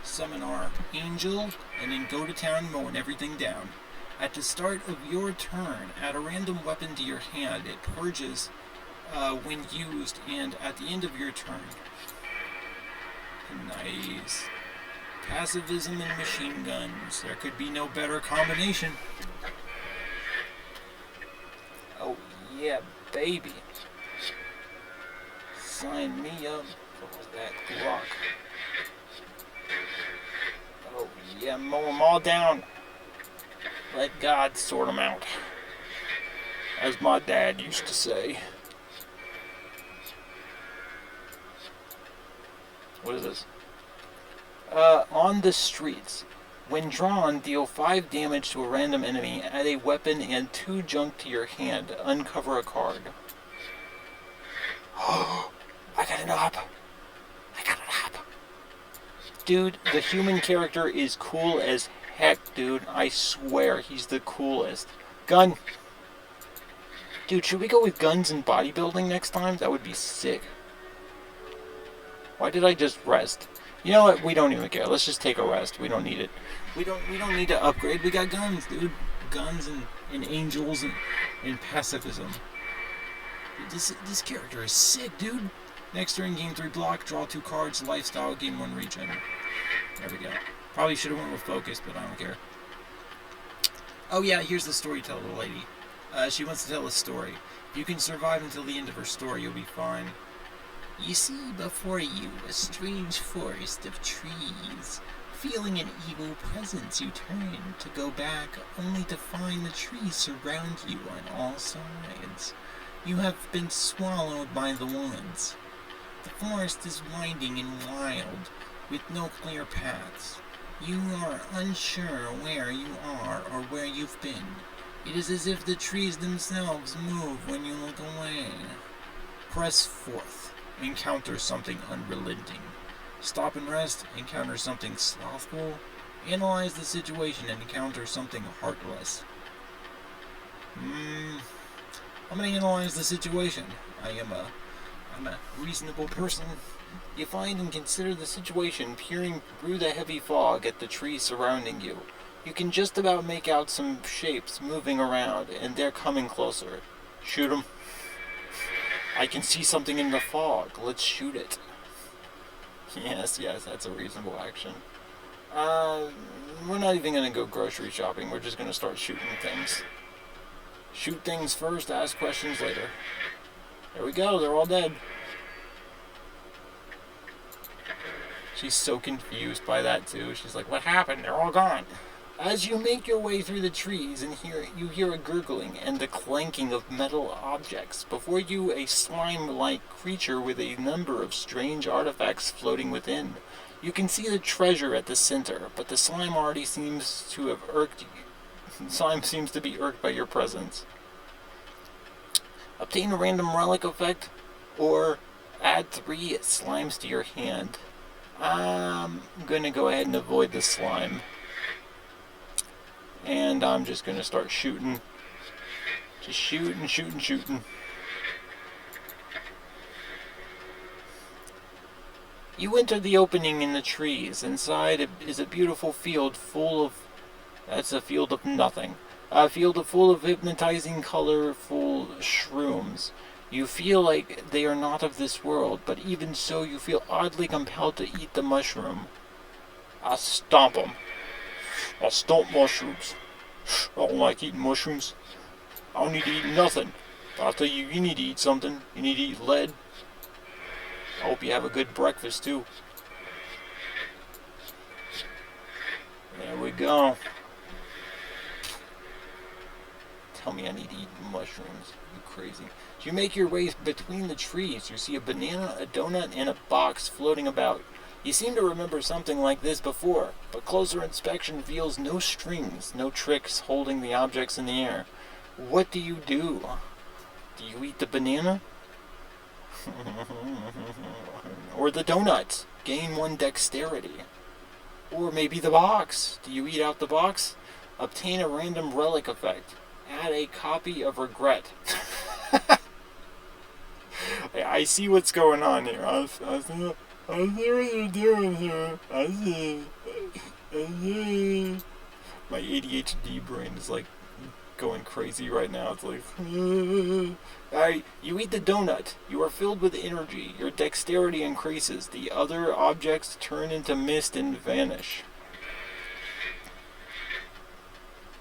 Summon our angel, and then go to town mowing everything down. At the start of your turn, add a random weapon to your hand. It purges when used, and at the end of your turn. Nice. Pacifism and machine guns. There could be no better combination. Oh, yeah, baby. Sign me up for that Glock. Oh, yeah, mow them all down. Let God sort them out. As my dad used to say. What is this? On the streets. When drawn, deal 5 damage to a random enemy, add a weapon and 2 junk to your hand. Uncover a card. Oh, I got an op. Dude, the human character is cool as heck, dude. I swear, he's the coolest. Gun. Dude, should we go with guns and bodybuilding next time? That would be sick. Why did I just rest? You know what? We don't even care. Let's just take a rest. We don't need it. We don't need to upgrade. We got guns, dude. Guns and angels and pacifism. Dude, this character is sick, dude. Next turn, gain 3 block, draw 2 cards, lifestyle, gain 1 regen. There we go. Probably should have went with focus, but I don't care. Oh yeah, here's the storyteller lady. She wants to tell a story. If you can survive until the end of her story, you'll be fine. You see before you a strange forest of trees. Feeling an evil presence, you turn to go back, only to find the trees surround you on all sides. You have been swallowed by the woods. The forest is winding and wild, with no clear paths. You are unsure where you are or where you've been. It is as if the trees themselves move when you look away. Press forth. Encounter something unrelenting. Stop and rest. Encounter something slothful. Analyze the situation and encounter something heartless. I'm going to analyze the situation. I'm a reasonable person. You find and consider the situation, peering through the heavy fog at the trees surrounding you. You can just about make out some shapes moving around, and they're coming closer. Shoot them. I can see something in the fog. Let's shoot it. Yes, that's a reasonable action. Uh, we're not even gonna go grocery shopping. We're just gonna start shooting things. Shoot things first, ask questions later. There we go, they're all dead. She's so confused by that too. She's like, what happened? They're all gone. As you make your way through the trees and you hear a gurgling and the clanking of metal objects. Before you, a slime-like creature with a number of strange artifacts floating within. You can see the treasure at the center, but the slime already seems to have irked you. Slime seems to be irked by your presence. Obtain a random relic effect, or add 3 slimes to your hand. I'm going to go ahead and avoid the slime. And I'm just going to start shooting. Just shooting. You enter the opening in the trees. Inside is a beautiful field full of... That's a field of nothing. A field full of hypnotizing, colorful shrooms. You feel like they are not of this world, but even so you feel oddly compelled to eat the mushroom. I stomp them. I stomp mushrooms. I don't like eating mushrooms. I don't need to eat nothing. But I'll tell you, you need to eat something. You need to eat lead. I hope you have a good breakfast too. There we go. Tell me I need to eat mushrooms. You crazy. As you make your way between the trees, you see a banana, a donut, and a box floating about. You seem to remember something like this before, but closer inspection reveals no strings, no tricks holding the objects in the air. What do you do? Do you eat the banana? Or the donut? Gain 1 dexterity. Or maybe the box. Do you eat out the box? Obtain a random relic effect. Add a copy of regret. I see what's going on here. I see what you're doing here. I see. My ADHD brain is like going crazy right now. It's like, alright, you eat the donut. You are filled with energy. Your dexterity increases. The other objects turn into mist and vanish.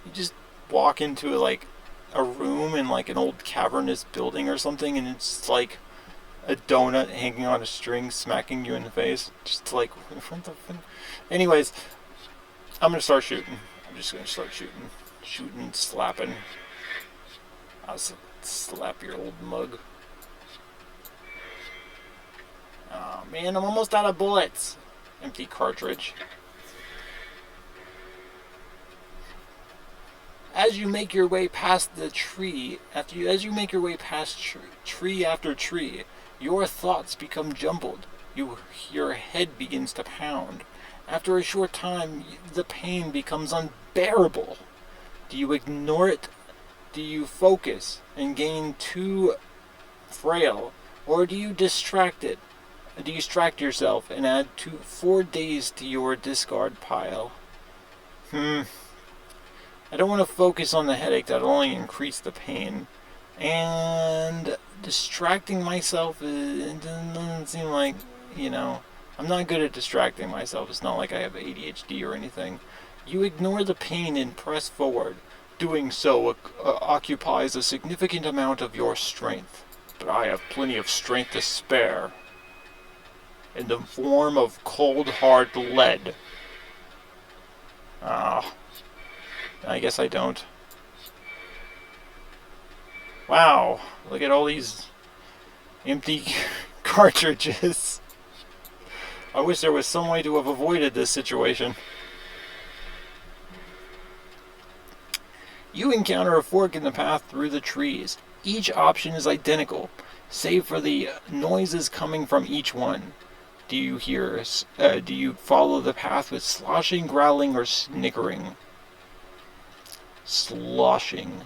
You just walk into like a room in like an old cavernous building or something, and it's like a donut hanging on a string smacking you in the face. Just like, what the fuck? Anyways, I'm gonna start shooting. I'm just gonna start shooting. Shooting, slapping. I'll slap your old mug. Oh man, I'm almost out of bullets. Empty cartridge. As you make your way past the tree, as you make your way past tree after tree, your thoughts become jumbled. Your head begins to pound. After a short time, the pain becomes unbearable. Do you ignore it? Do you focus and gain too frail? Or do you distract it? Do you distract yourself and add 4 days to your discard pile? I don't want to focus on the headache. That'll only increase the pain. And distracting myself, it doesn't seem like, I'm not good at distracting myself. It's not like I have ADHD or anything. You ignore the pain and press forward. Doing so occupies a significant amount of your strength. But I have plenty of strength to spare. In the form of cold, hard lead. I guess I don't. Wow, look at all these empty cartridges. I wish there was some way to have avoided this situation. You encounter a fork in the path through the trees. Each option is identical, save for the noises coming from each one. Do you follow the path with sloshing, growling, or snickering? Sloshing.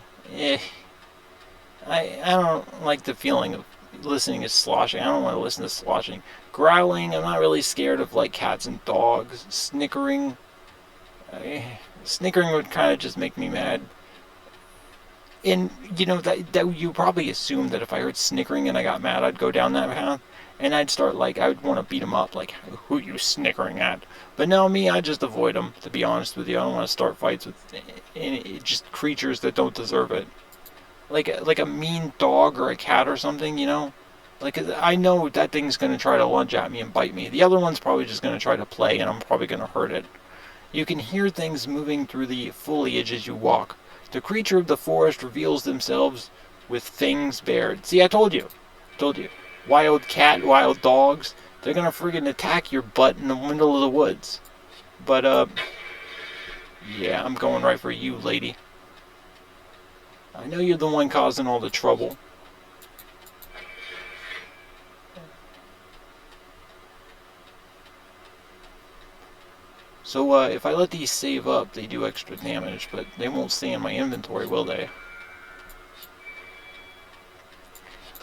I don't like the feeling of listening to sloshing. I don't want to listen to sloshing. Growling, I'm not really scared of like cats and dogs. Snickering. Snickering would kind of just make me mad. And that you probably assume that if I heard snickering and I got mad, I'd go down that path. And I'd start I would want to beat them up, who you snickering at? But now me, I just avoid them, to be honest with you. I don't want to start fights with just creatures that don't deserve it. Like a mean dog or a cat or something, you know? I know that thing's going to try to lunge at me and bite me. The other one's probably just going to try to play, and I'm probably going to hurt it. You can hear things moving through the foliage as you walk. The creature of the forest reveals themselves with fangs bared. See, I told you. Wild cat, wild dogs. They're going to friggin' attack your butt in the middle of the woods. But, yeah, I'm going right for you, lady. I know you're the one causing all the trouble. So, if I let these save up, they do extra damage, but they won't stay in my inventory, will they?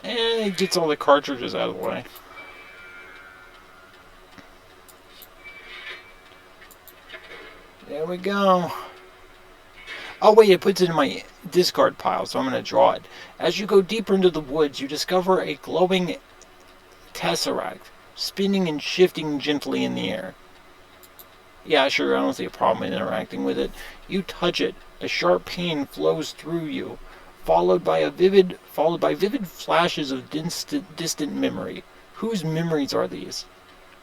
And it gets all the cartridges out of the way. There we go. Oh wait, it puts it in my discard pile, so I'm going to draw it. As you go deeper into the woods, you discover a glowing tesseract, spinning and shifting gently in the air. Yeah, sure, I don't see a problem in interacting with it. You touch it. A sharp pain flows through you, followed by vivid flashes of distant memory. Whose memories are these?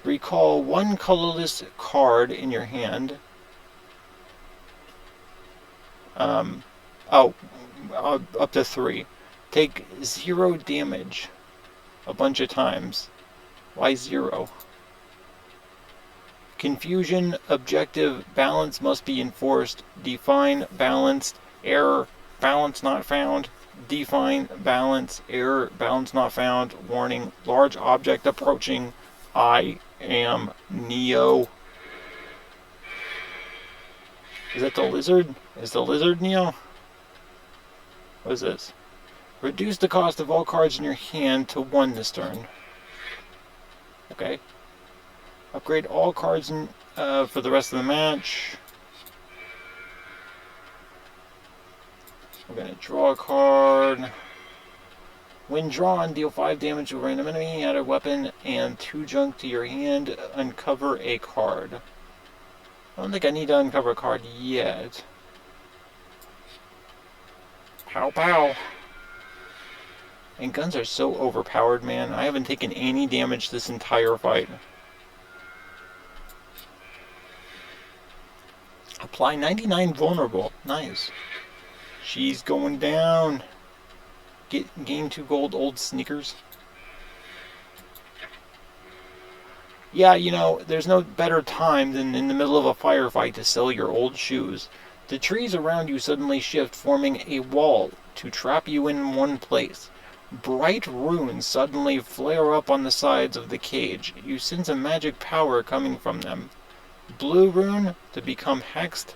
Recall one colorless card in your hand. Up to 3. Take 0 damage a bunch of times. Why 0? Confusion, objective, balance must be enforced. Define, balanced, error, balance not found. Define, balance, error, balance not found. Warning, large object approaching. I am Neo. Is that the lizard? Is the lizard Neo? What is this? Reduce the cost of all cards in your hand to 1 this turn. Okay. Upgrade all cards for the rest of the match. We're going to draw a card. When drawn, deal 5 damage to a random enemy, add a weapon, and 2 junk to your hand. Uncover a card. I don't think I need to uncover a card yet. Pow pow. And guns are so overpowered, man. I haven't taken any damage this entire fight. Apply 99 vulnerable. Nice. She's going down. Gain 2 gold, old sneakers. Yeah, you know, there's no better time than in the middle of a firefight to sell your old shoes. The trees around you suddenly shift, forming a wall to trap you in one place. Bright runes suddenly flare up on the sides of the cage. You sense a magic power coming from them. Blue rune to become hexed,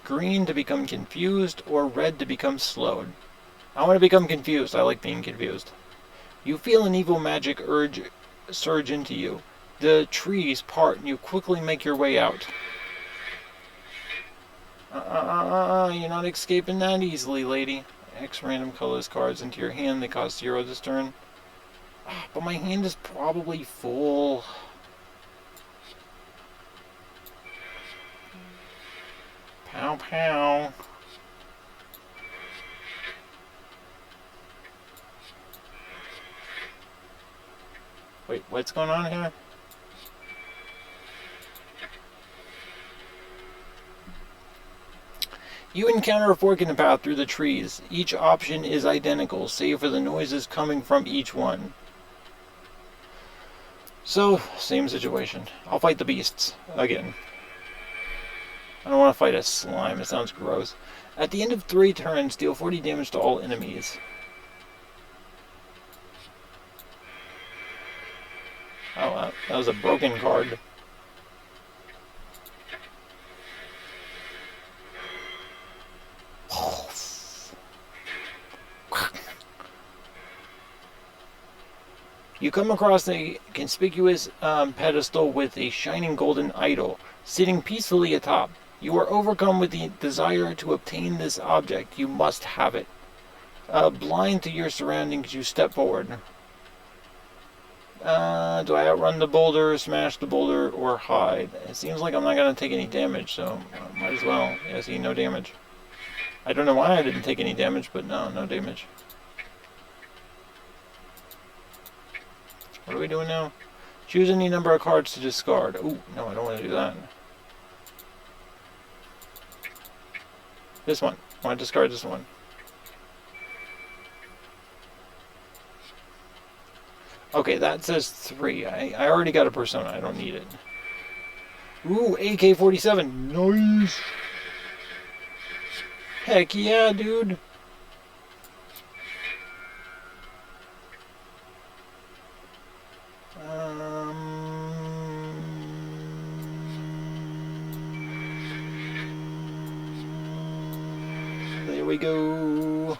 green to become confused, or red to become slowed. I want to become confused. I like being confused. You feel an evil magic urge surge into you. The trees part and you quickly make your way out. You're not escaping that easily, lady. X random colorless cards into your hand. They cost 0 this turn. But my hand is probably full. Pow pow. Wait, what's going on here? You encounter a fork in the path through the trees. Each option is identical, save for the noises coming from each one. So, same situation. I'll fight the beasts. Again. I don't want to fight a slime. It sounds gross. At the end of 3 turns, deal 40 damage to all enemies. Oh, that was a broken card. You come across a conspicuous pedestal with a shining golden idol, sitting peacefully atop. You are overcome with the desire to obtain this object. You must have it. Blind to your surroundings, you step forward. Do I outrun the boulder, smash the boulder, or hide? It seems like I'm not going to take any damage, so might as well. Yeah, see, no damage. I don't know why I didn't take any damage, but no damage. What are we doing now? Choose any number of cards to discard. Ooh, no, I don't want to do that. This one. I want to discard this one. Okay, that says 3. I already got a persona. I don't need it. Ooh, AK-47. Nice. Heck yeah, dude. There we go.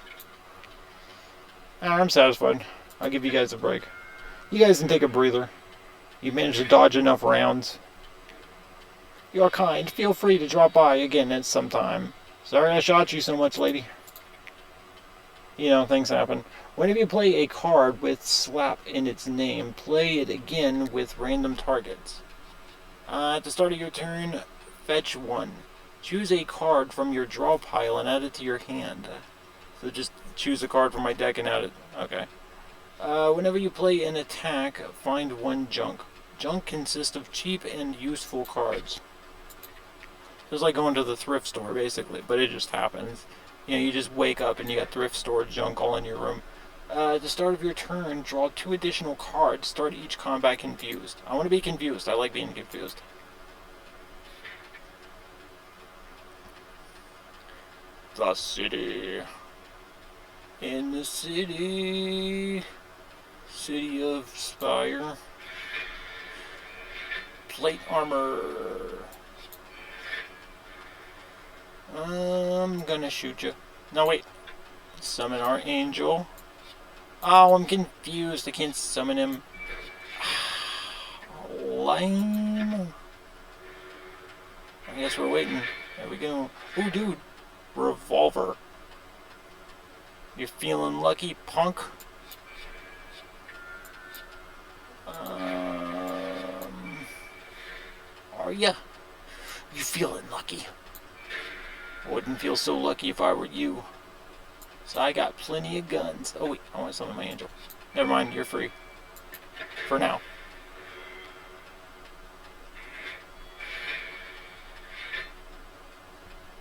I'm satisfied. I'll give you guys a break. You guys can take a breather. You managed to dodge enough rounds. You're kind. Feel free to drop by again at some time. Sorry I shot you so much, lady. You know, things happen. Whenever you play a card with slap in its name, play it again with random targets. At the start of your turn, fetch 1. Choose a card from your draw pile and add it to your hand. So just choose a card from my deck and add it. Okay. Whenever you play an attack, find 1 junk. Junk consists of cheap and useful cards. It's like going to the thrift store, basically, but it just happens. You know, you just wake up and you got thrift store junk all in your room. At the start of your turn, draw 2 additional cards. Start each combat confused. I want to be confused. I like being confused. The city. In the city. City of Spire. Plate armor. I'm gonna shoot you. No, wait. Summon our angel. Oh, I'm confused. I can't summon him. Lame. I guess we're waiting. There we go. Oh, dude. Revolver. You feeling lucky, punk? Are ya? You feeling lucky? I wouldn't feel so lucky if I were you. So I got plenty of guns. Oh wait, I want to summon my angel. Never mind, you're free. For now.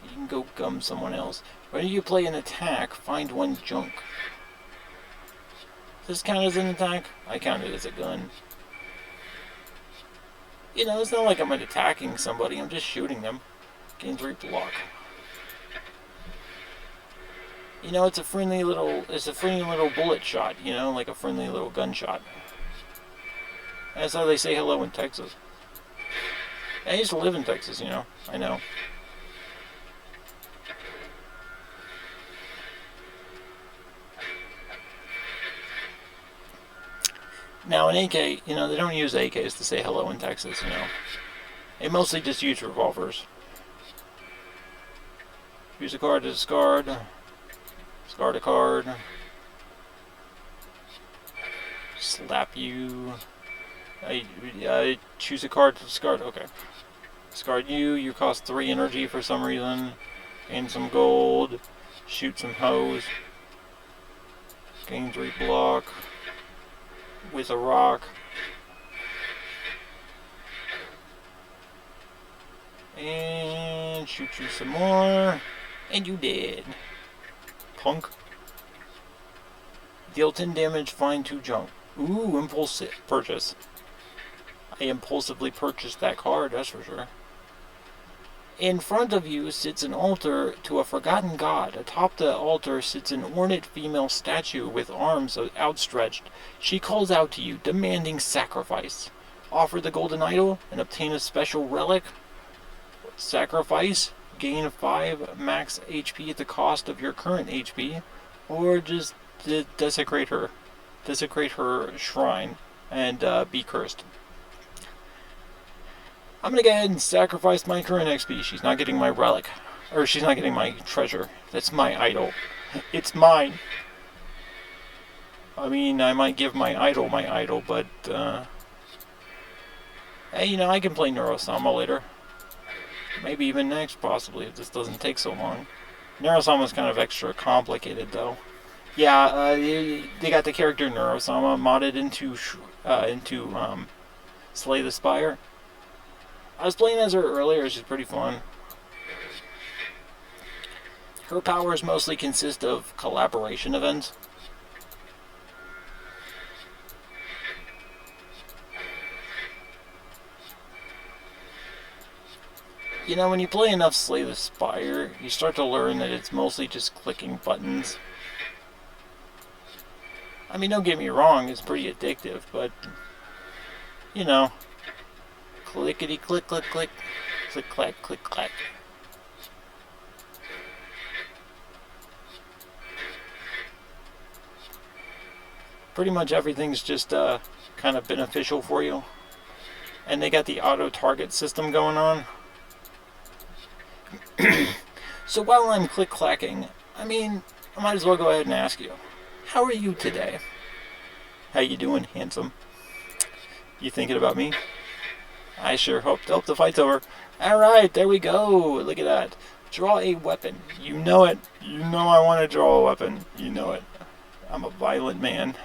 You can go gum someone else. When you play an attack, find 1 junk. Does this count as an attack? I count it as a gun. You know, it's not like I'm attacking somebody, I'm just shooting them. Gain 3 block. You know, it's a friendly little bullet shot, you know, like a friendly little gunshot. That's how they say hello in Texas. I used to live in Texas, you know, I know. Now, an AK, you know, they don't use AKs to say hello in Texas, you know. They mostly just use revolvers. Use a card to discard. Discard a card. Slap you. I choose a card to discard. Okay. Discard you. You cost 3 energy for some reason. Gain some gold. Shoot some hoes. Gain 3 block. With a rock. And shoot you some more. And you dead. Punk. Deal 10 damage, find 2 junk. Ooh, impulse purchase. I impulsively purchased that card, that's for sure. In front of you sits an altar to a forgotten god. Atop the altar sits an ornate female statue with arms outstretched. She calls out to you, demanding sacrifice. Offer the golden idol and obtain a special relic. Sacrifice. Gain 5 max HP at the cost of your current HP. Or just desecrate her. Desecrate her shrine and be cursed. I'm gonna go ahead and sacrifice my current XP. She's not getting my relic. Or she's not getting my treasure. That's my idol. It's mine. I mean, I might give my idol, but, hey, you know, I can play Neuro later. Maybe even next, possibly, if this doesn't take so long. Neuro is kind of extra complicated, though. Yeah, they got the character Neuro modded into Slay the Spire. I was playing as her earlier, she's pretty fun. Her powers mostly consist of collaboration events. You know, when you play enough Slay the Spire, you start to learn that it's mostly just clicking buttons. I mean, don't get me wrong, it's pretty addictive, but, you know, clickety click click click, click clack click clack. Pretty much everything's just kind of beneficial for you. And they got the auto target system going on. So while I'm click clacking, I mean, I might as well go ahead and ask you, how are you today? How you doing, handsome? You thinking about me? I sure hope the fight's over. Alright, there we go. Look at that. Draw a weapon. You know it. You know I want to draw a weapon. You know it. I'm a violent man.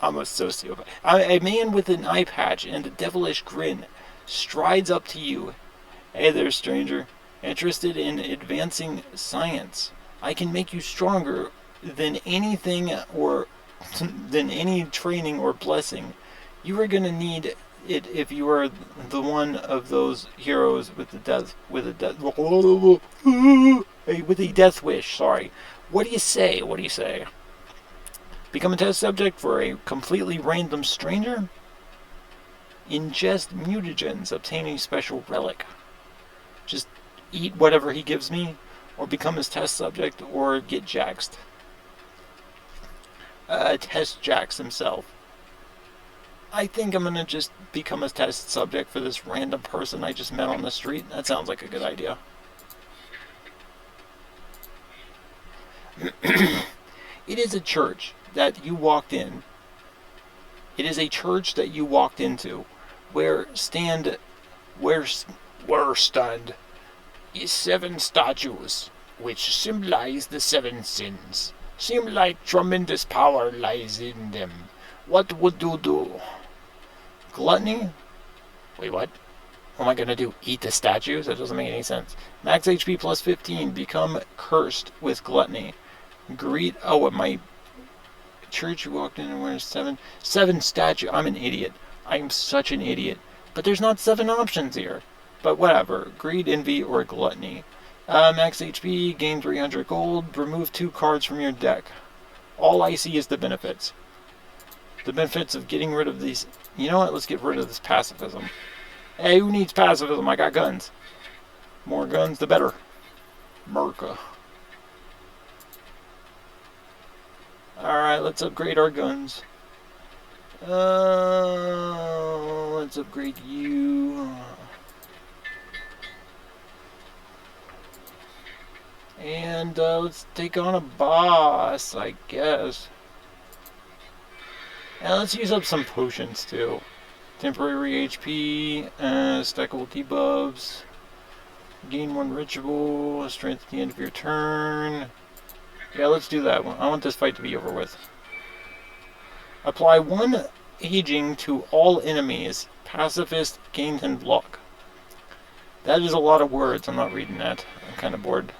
I'm a sociopath. A man with an eye patch and a devilish grin strides up to you. Hey there, stranger. Interested in advancing science? I can make you stronger than anything or than any training or blessing. You are gonna need it if you are the one of those heroes with a death wish. Sorry. What do you say? What do you say? Become a test subject for a completely random stranger? Ingest mutagens, obtain a special relic. Just eat whatever he gives me, or become his test subject, or get jaxed. Test Jax himself. I think I'm gonna just become a test subject for this random person I just met on the street. That sounds like a good idea. It is a church that you walked in. It is a church that you walked into, where stand is 7 statues, which symbolize the 7 sins. Seem like tremendous power lies in them. What would you do? Gluttony? Wait, what? What am I gonna do? Eat the statues? That doesn't make any sense. Max HP plus 15. Become cursed with gluttony. Greed. Oh, at my church you walked in and where's 7 statues. I'm an idiot. I'm such an idiot. But there's not 7 options here. But whatever. Greed, envy, or gluttony. Max HP, gain 300 gold, remove 2 cards from your deck. All I see is the benefits. The benefits of getting rid of these. You know what? Let's get rid of this pacifism. Hey, who needs pacifism? I got guns. More guns, the better. Merca. Alright, let's upgrade our guns. Let's upgrade you. And let's take on a boss, I guess. And let's use up some potions too. Temporary HP, stackable debuffs, gain 1 ritual, strength at the end of your turn. Yeah, let's do that one. I want this fight to be over with. Apply 1 aging to all enemies. Pacifist gains in luck. That is a lot of words. I'm not reading that. I'm kind of bored.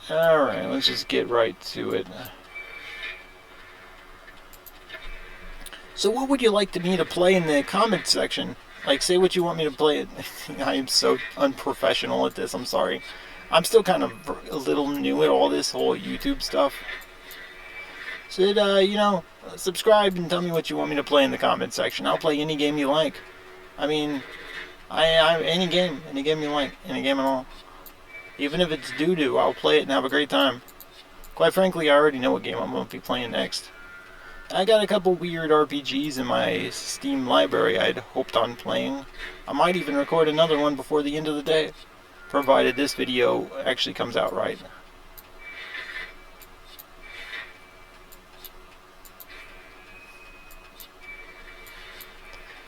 Alright, let's just get right to it. So what would you like me to play in the comment section? Like, say what you want me to play. I am so unprofessional at this, I'm sorry. I'm still kind of a little new at all this whole YouTube stuff. So, you know, subscribe and tell me what you want me to play in the comment section. I'll play any game you like. I mean, any game you like, any game at all. Even if it's doo-doo, I'll play it and have a great time. Quite frankly, I already know what game I'm going to be playing next. I got a couple weird RPGs in my Steam library I'd hoped on playing. I might even record another one before the end of the day, provided this video actually comes out right.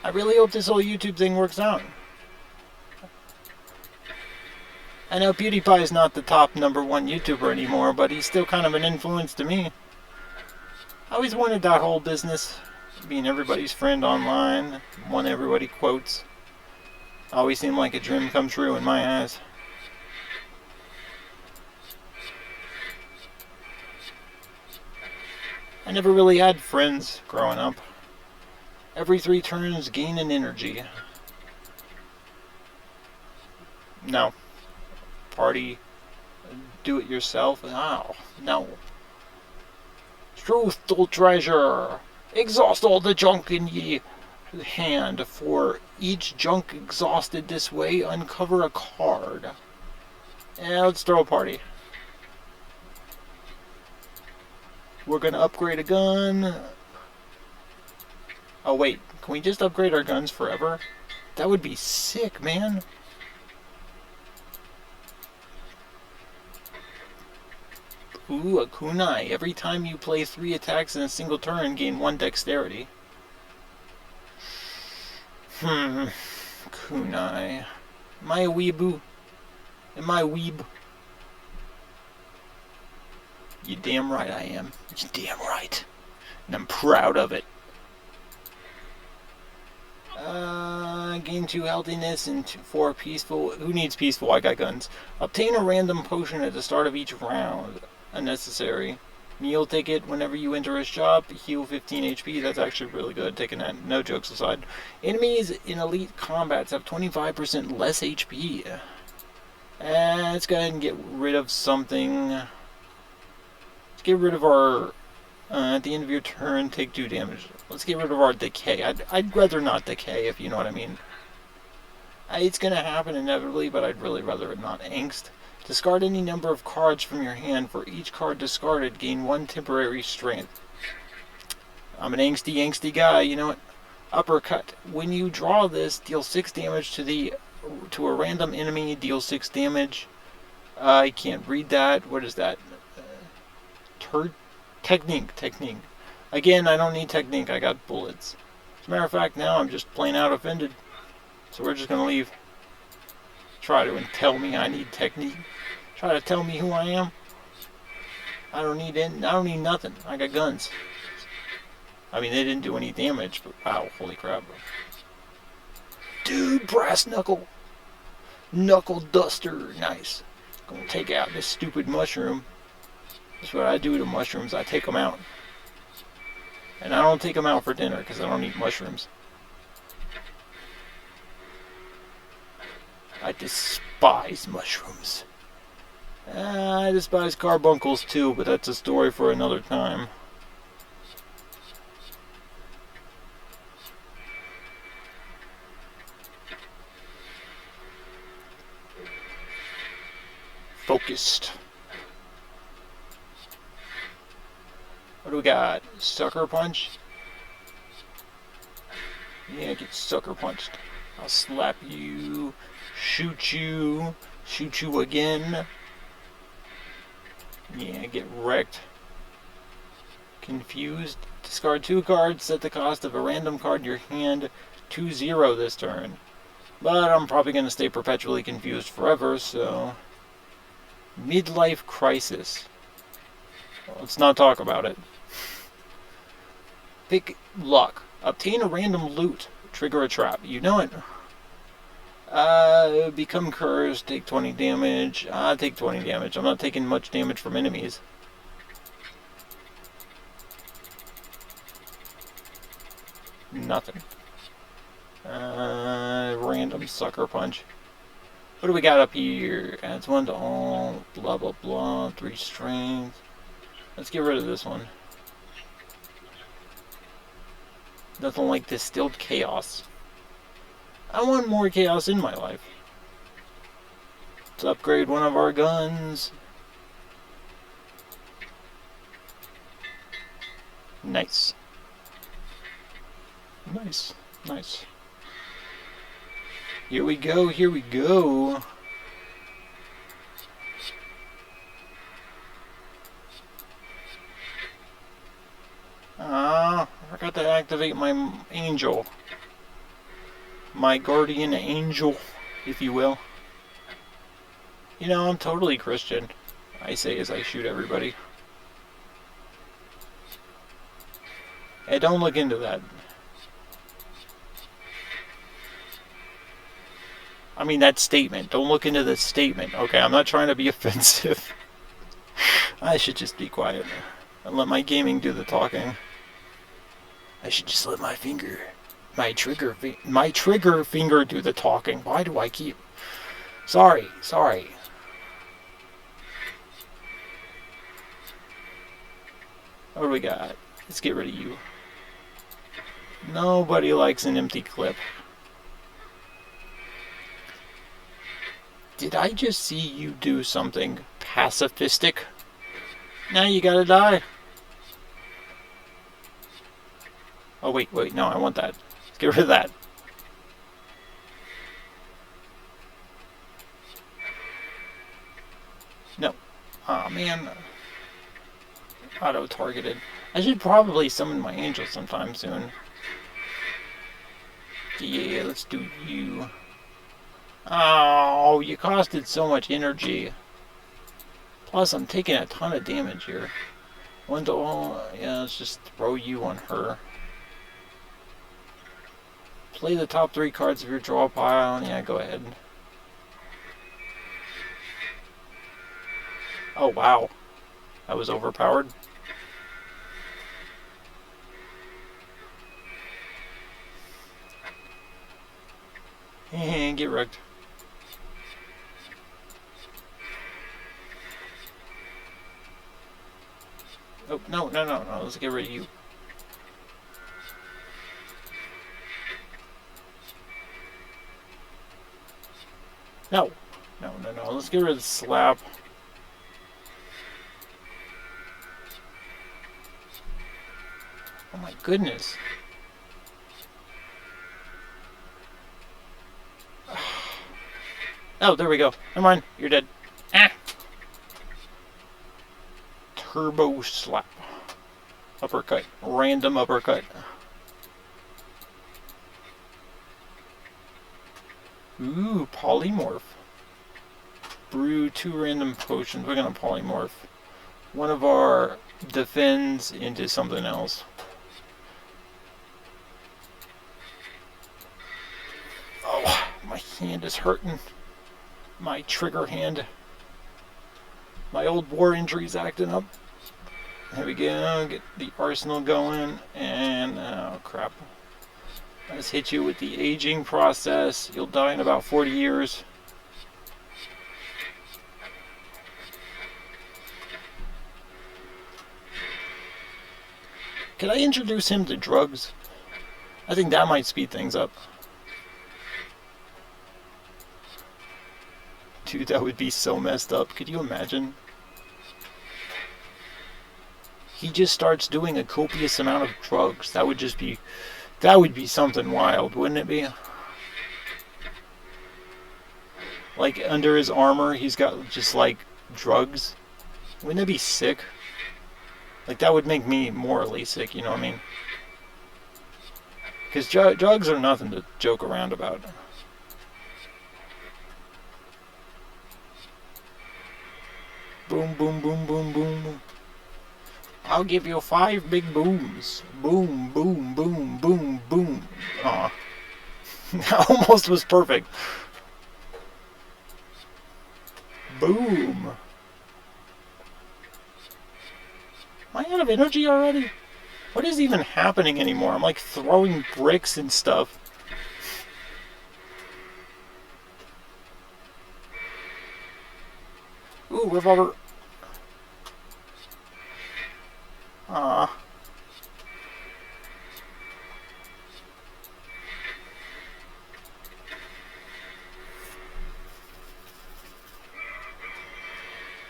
I really hope this whole YouTube thing works out. I know PewDiePie is not the top #1 YouTuber anymore, but he's still kind of an influence to me. I always wanted that whole business, being everybody's friend online, one everybody quotes. Always seemed like a dream come true in my eyes. I never really had friends growing up. Every 3 turns, gain an energy. No. Party, do it yourself. Oh, no. Truthful treasure. Exhaust all the junk in ye hand. For each junk exhausted this way, uncover a card. Yeah, let's throw a party. We're gonna upgrade a gun. Oh wait, can we just upgrade our guns forever? That would be sick, man. Ooh, a kunai. Every time you play 3 attacks in a single turn, gain 1 dexterity. Kunai. Am I a weeaboo? Am I a weeb? You damn right I am. You damn right. And I'm proud of it. Gain 2 healthiness and 4 peaceful. Who needs peaceful? I got guns. Obtain a random potion at the start of each round. Unnecessary. Meal ticket whenever you enter a shop. Heal 15 HP. That's actually really good. Taking that. No jokes aside. Enemies in elite combats have 25% less HP. Let's go ahead and get rid of something. Let's get rid of our... at the end of your turn, take 2 damage. Let's get rid of our decay. I'd rather not decay, if you know what I mean. It's going to happen inevitably, but I'd really rather it not. Angst. Discard any number of cards from your hand. For each card discarded, gain 1 temporary strength. I'm an angsty guy, you know what? Uppercut. When you draw this, deal 6 damage to a random enemy. Deal 6 damage. I can't read that. What is that? Technique. Again, I don't need technique. I got bullets. As a matter of fact, now I'm just plain out offended. So we're just going to leave. Try to tell me I need technique. Try to tell me who I am. I don't need nothing. I got guns. I mean, they didn't do any damage, but wow, holy crap. Dude, brass knuckle. Knuckle duster. Nice. Gonna take out this stupid mushroom. That's what I do to mushrooms. I take them out. And I don't take them out for dinner because I don't eat mushrooms. I despise mushrooms. I despise carbuncles too, but that's a story for another time. Focused. What do we got? Sucker punch? Yeah, get sucker punched. I'll slap you, shoot you again. Yeah, get wrecked. Confused. Discard 2 cards at the cost of a random card in your hand. 2-0 this turn. But I'm probably going to stay perpetually confused forever, so... Midlife crisis. Well, let's not talk about it. Pick luck. Obtain a random loot. Trigger a trap. You know it. Become cursed. Take 20 damage. Take 20 damage. I'm not taking much damage from enemies. Nothing. Random sucker punch. What do we got up here? Adds 1 to all. Blah, blah, blah. 3 strength. Let's get rid of this one. Nothing like distilled chaos. I want more chaos in my life. Let's upgrade one of our guns. Nice. Nice. Nice. Here we go. Here we go. I forgot to activate my angel. My guardian angel, if you will. You know, I'm totally Christian, I say as I shoot everybody. Hey, don't look into that. I mean, that statement. Don't look into the statement. Okay, I'm not trying to be offensive. I should just be quiet and let my gaming do the talking. I should just let my trigger finger do the talking. Why do I keep... Sorry. What do we got? Let's get rid of you. Nobody likes an empty clip. Did I just see you do something pacifistic? Now you gotta die. Oh, wait, no, I want that. Let's get rid of that. No. Aw, man. Auto-targeted. I should probably summon my angel sometime soon. Yeah, let's do you. Oh, you costed so much energy. Plus, I'm taking a ton of damage here. Yeah, let's just throw you on her. Play the top 3 cards of your draw pile. Yeah, go ahead. Oh, wow. That was overpowered. And get wrecked. Oh, no. Let's get rid of you. No. Let's get rid of the slap. Oh my goodness. Oh, there we go. Never mind. You're dead. Ah. Turbo slap. Uppercut. Random uppercut. Ooh, polymorph. Brew 2 random potions. We're gonna polymorph. One of our defends into something else. Oh, my hand is hurting. My trigger hand. My old war injury's acting up. There we go. Get the arsenal going. And, oh crap. Let's hit you with the aging process. You'll die in about 40 years. Can I introduce him to drugs? I think that might speed things up. Dude, that would be so messed up. Could you imagine? He just starts doing a copious amount of drugs. That would be something wild, wouldn't it be? Like, under his armor, he's got just, like, drugs. Wouldn't it be sick? Like, that would make me morally sick, you know what I mean? Because drugs are nothing to joke around about. Boom, boom, boom, boom, boom. I'll give you 5 big booms. Boom, boom, boom, boom, boom. Aw. That almost was perfect. Boom. Am I out of energy already? What is even happening anymore? I'm like throwing bricks and stuff. Ooh, revolver. Ah.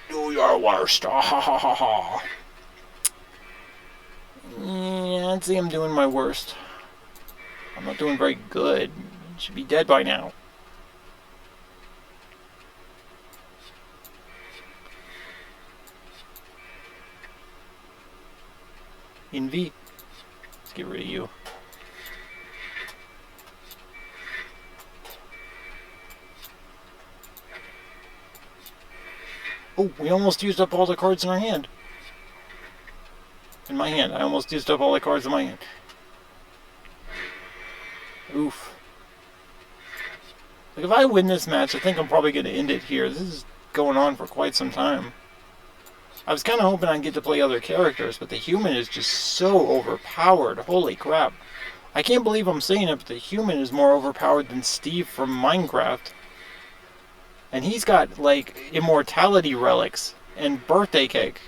Do your worst. Ah, ha, ha, ha, ha. Yeah, I'd say I'm doing my worst. I'm not doing very good. Should be dead by now. In V. Let's get rid of you. Oh, we almost used up all the cards in our hand. In my hand. I almost used up all the cards in my hand. Oof. Like, if I win this match, I think I'm probably going to end it here. This is going on for quite some time. I was kind of hoping I'd get to play other characters, but the human is just so overpowered. Holy crap. I can't believe I'm saying it, but the human is more overpowered than Steve from Minecraft. And he's got, like, immortality relics and birthday cake.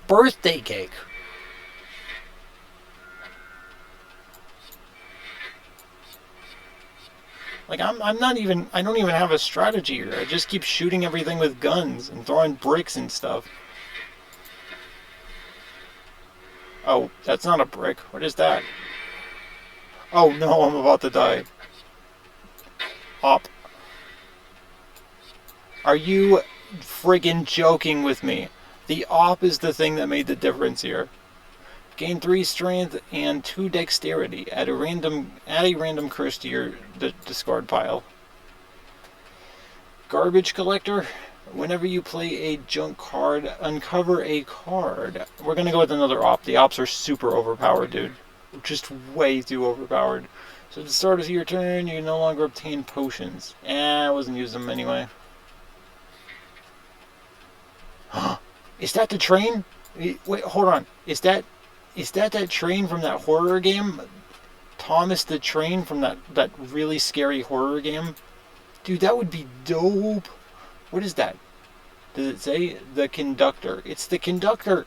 Birthday cake! Like, I'm not even, I don't even have a strategy here. I just keep shooting everything with guns and throwing bricks and stuff. Oh, that's not a brick. What is that? Oh no, I'm about to die. Op. Are you friggin' joking with me? The op is the thing that made the difference here. Gain 3 strength and 2 dexterity. Add a random curse to your discard pile. Garbage collector. Whenever you play a junk card, uncover a card. We're gonna go with another op. The ops are super overpowered, dude. Just way too overpowered. So at the start of your turn, you can no longer obtain potions. I wasn't using them anyway. Is that the train? Wait, hold on. Is that train from that horror game? Thomas the Train from that really scary horror game? Dude, that would be dope. What is that? Does it say the conductor? It's the conductor.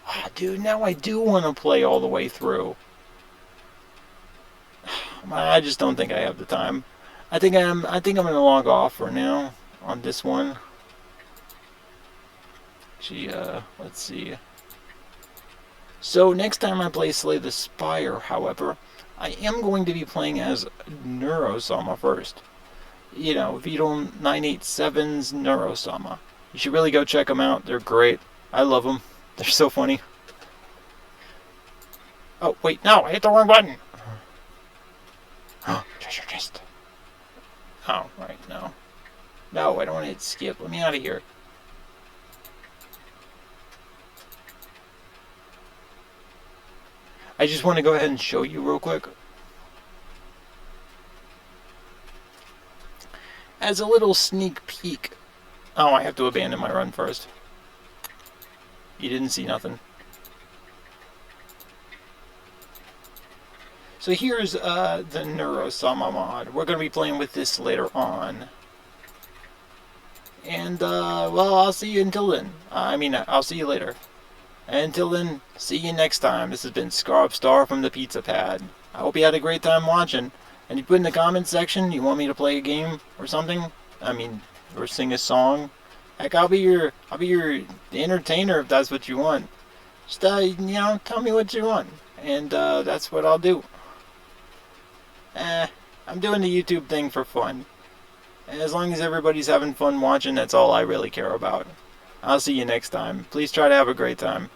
Ah, dude, now I do want to play all the way through. I just don't think I have the time. I think I'm gonna log off for now on this one. Gee, let's see. So next time I play Slay the Spire, however, I am going to be playing as Neurosama first. You know, Beetle 987's Neurosama. You should really go check them out. They're great. I love them. They're so funny. Oh, wait, no, I hit the wrong button. Treasure chest. Oh, right, no. No, I don't want to hit skip. Let me out of here. I just want to go ahead and show you real quick. As a little sneak peek. Oh, I have to abandon my run first. You didn't see nothing. So here's the Neurosama mod. We're going to be playing with this later on. And, well, I'll see you until then. I'll see you later. Until then, see you next time. This has been Scarfplay from the Pizza Pad. I hope you had a great time watching. And you put in the comments section you want me to play a game or something. Or sing a song. Heck, I'll be your entertainer if that's what you want. Just tell me what you want, and that's what I'll do. I'm doing the YouTube thing for fun. And as long as everybody's having fun watching, that's all I really care about. I'll see you next time. Please try to have a great time.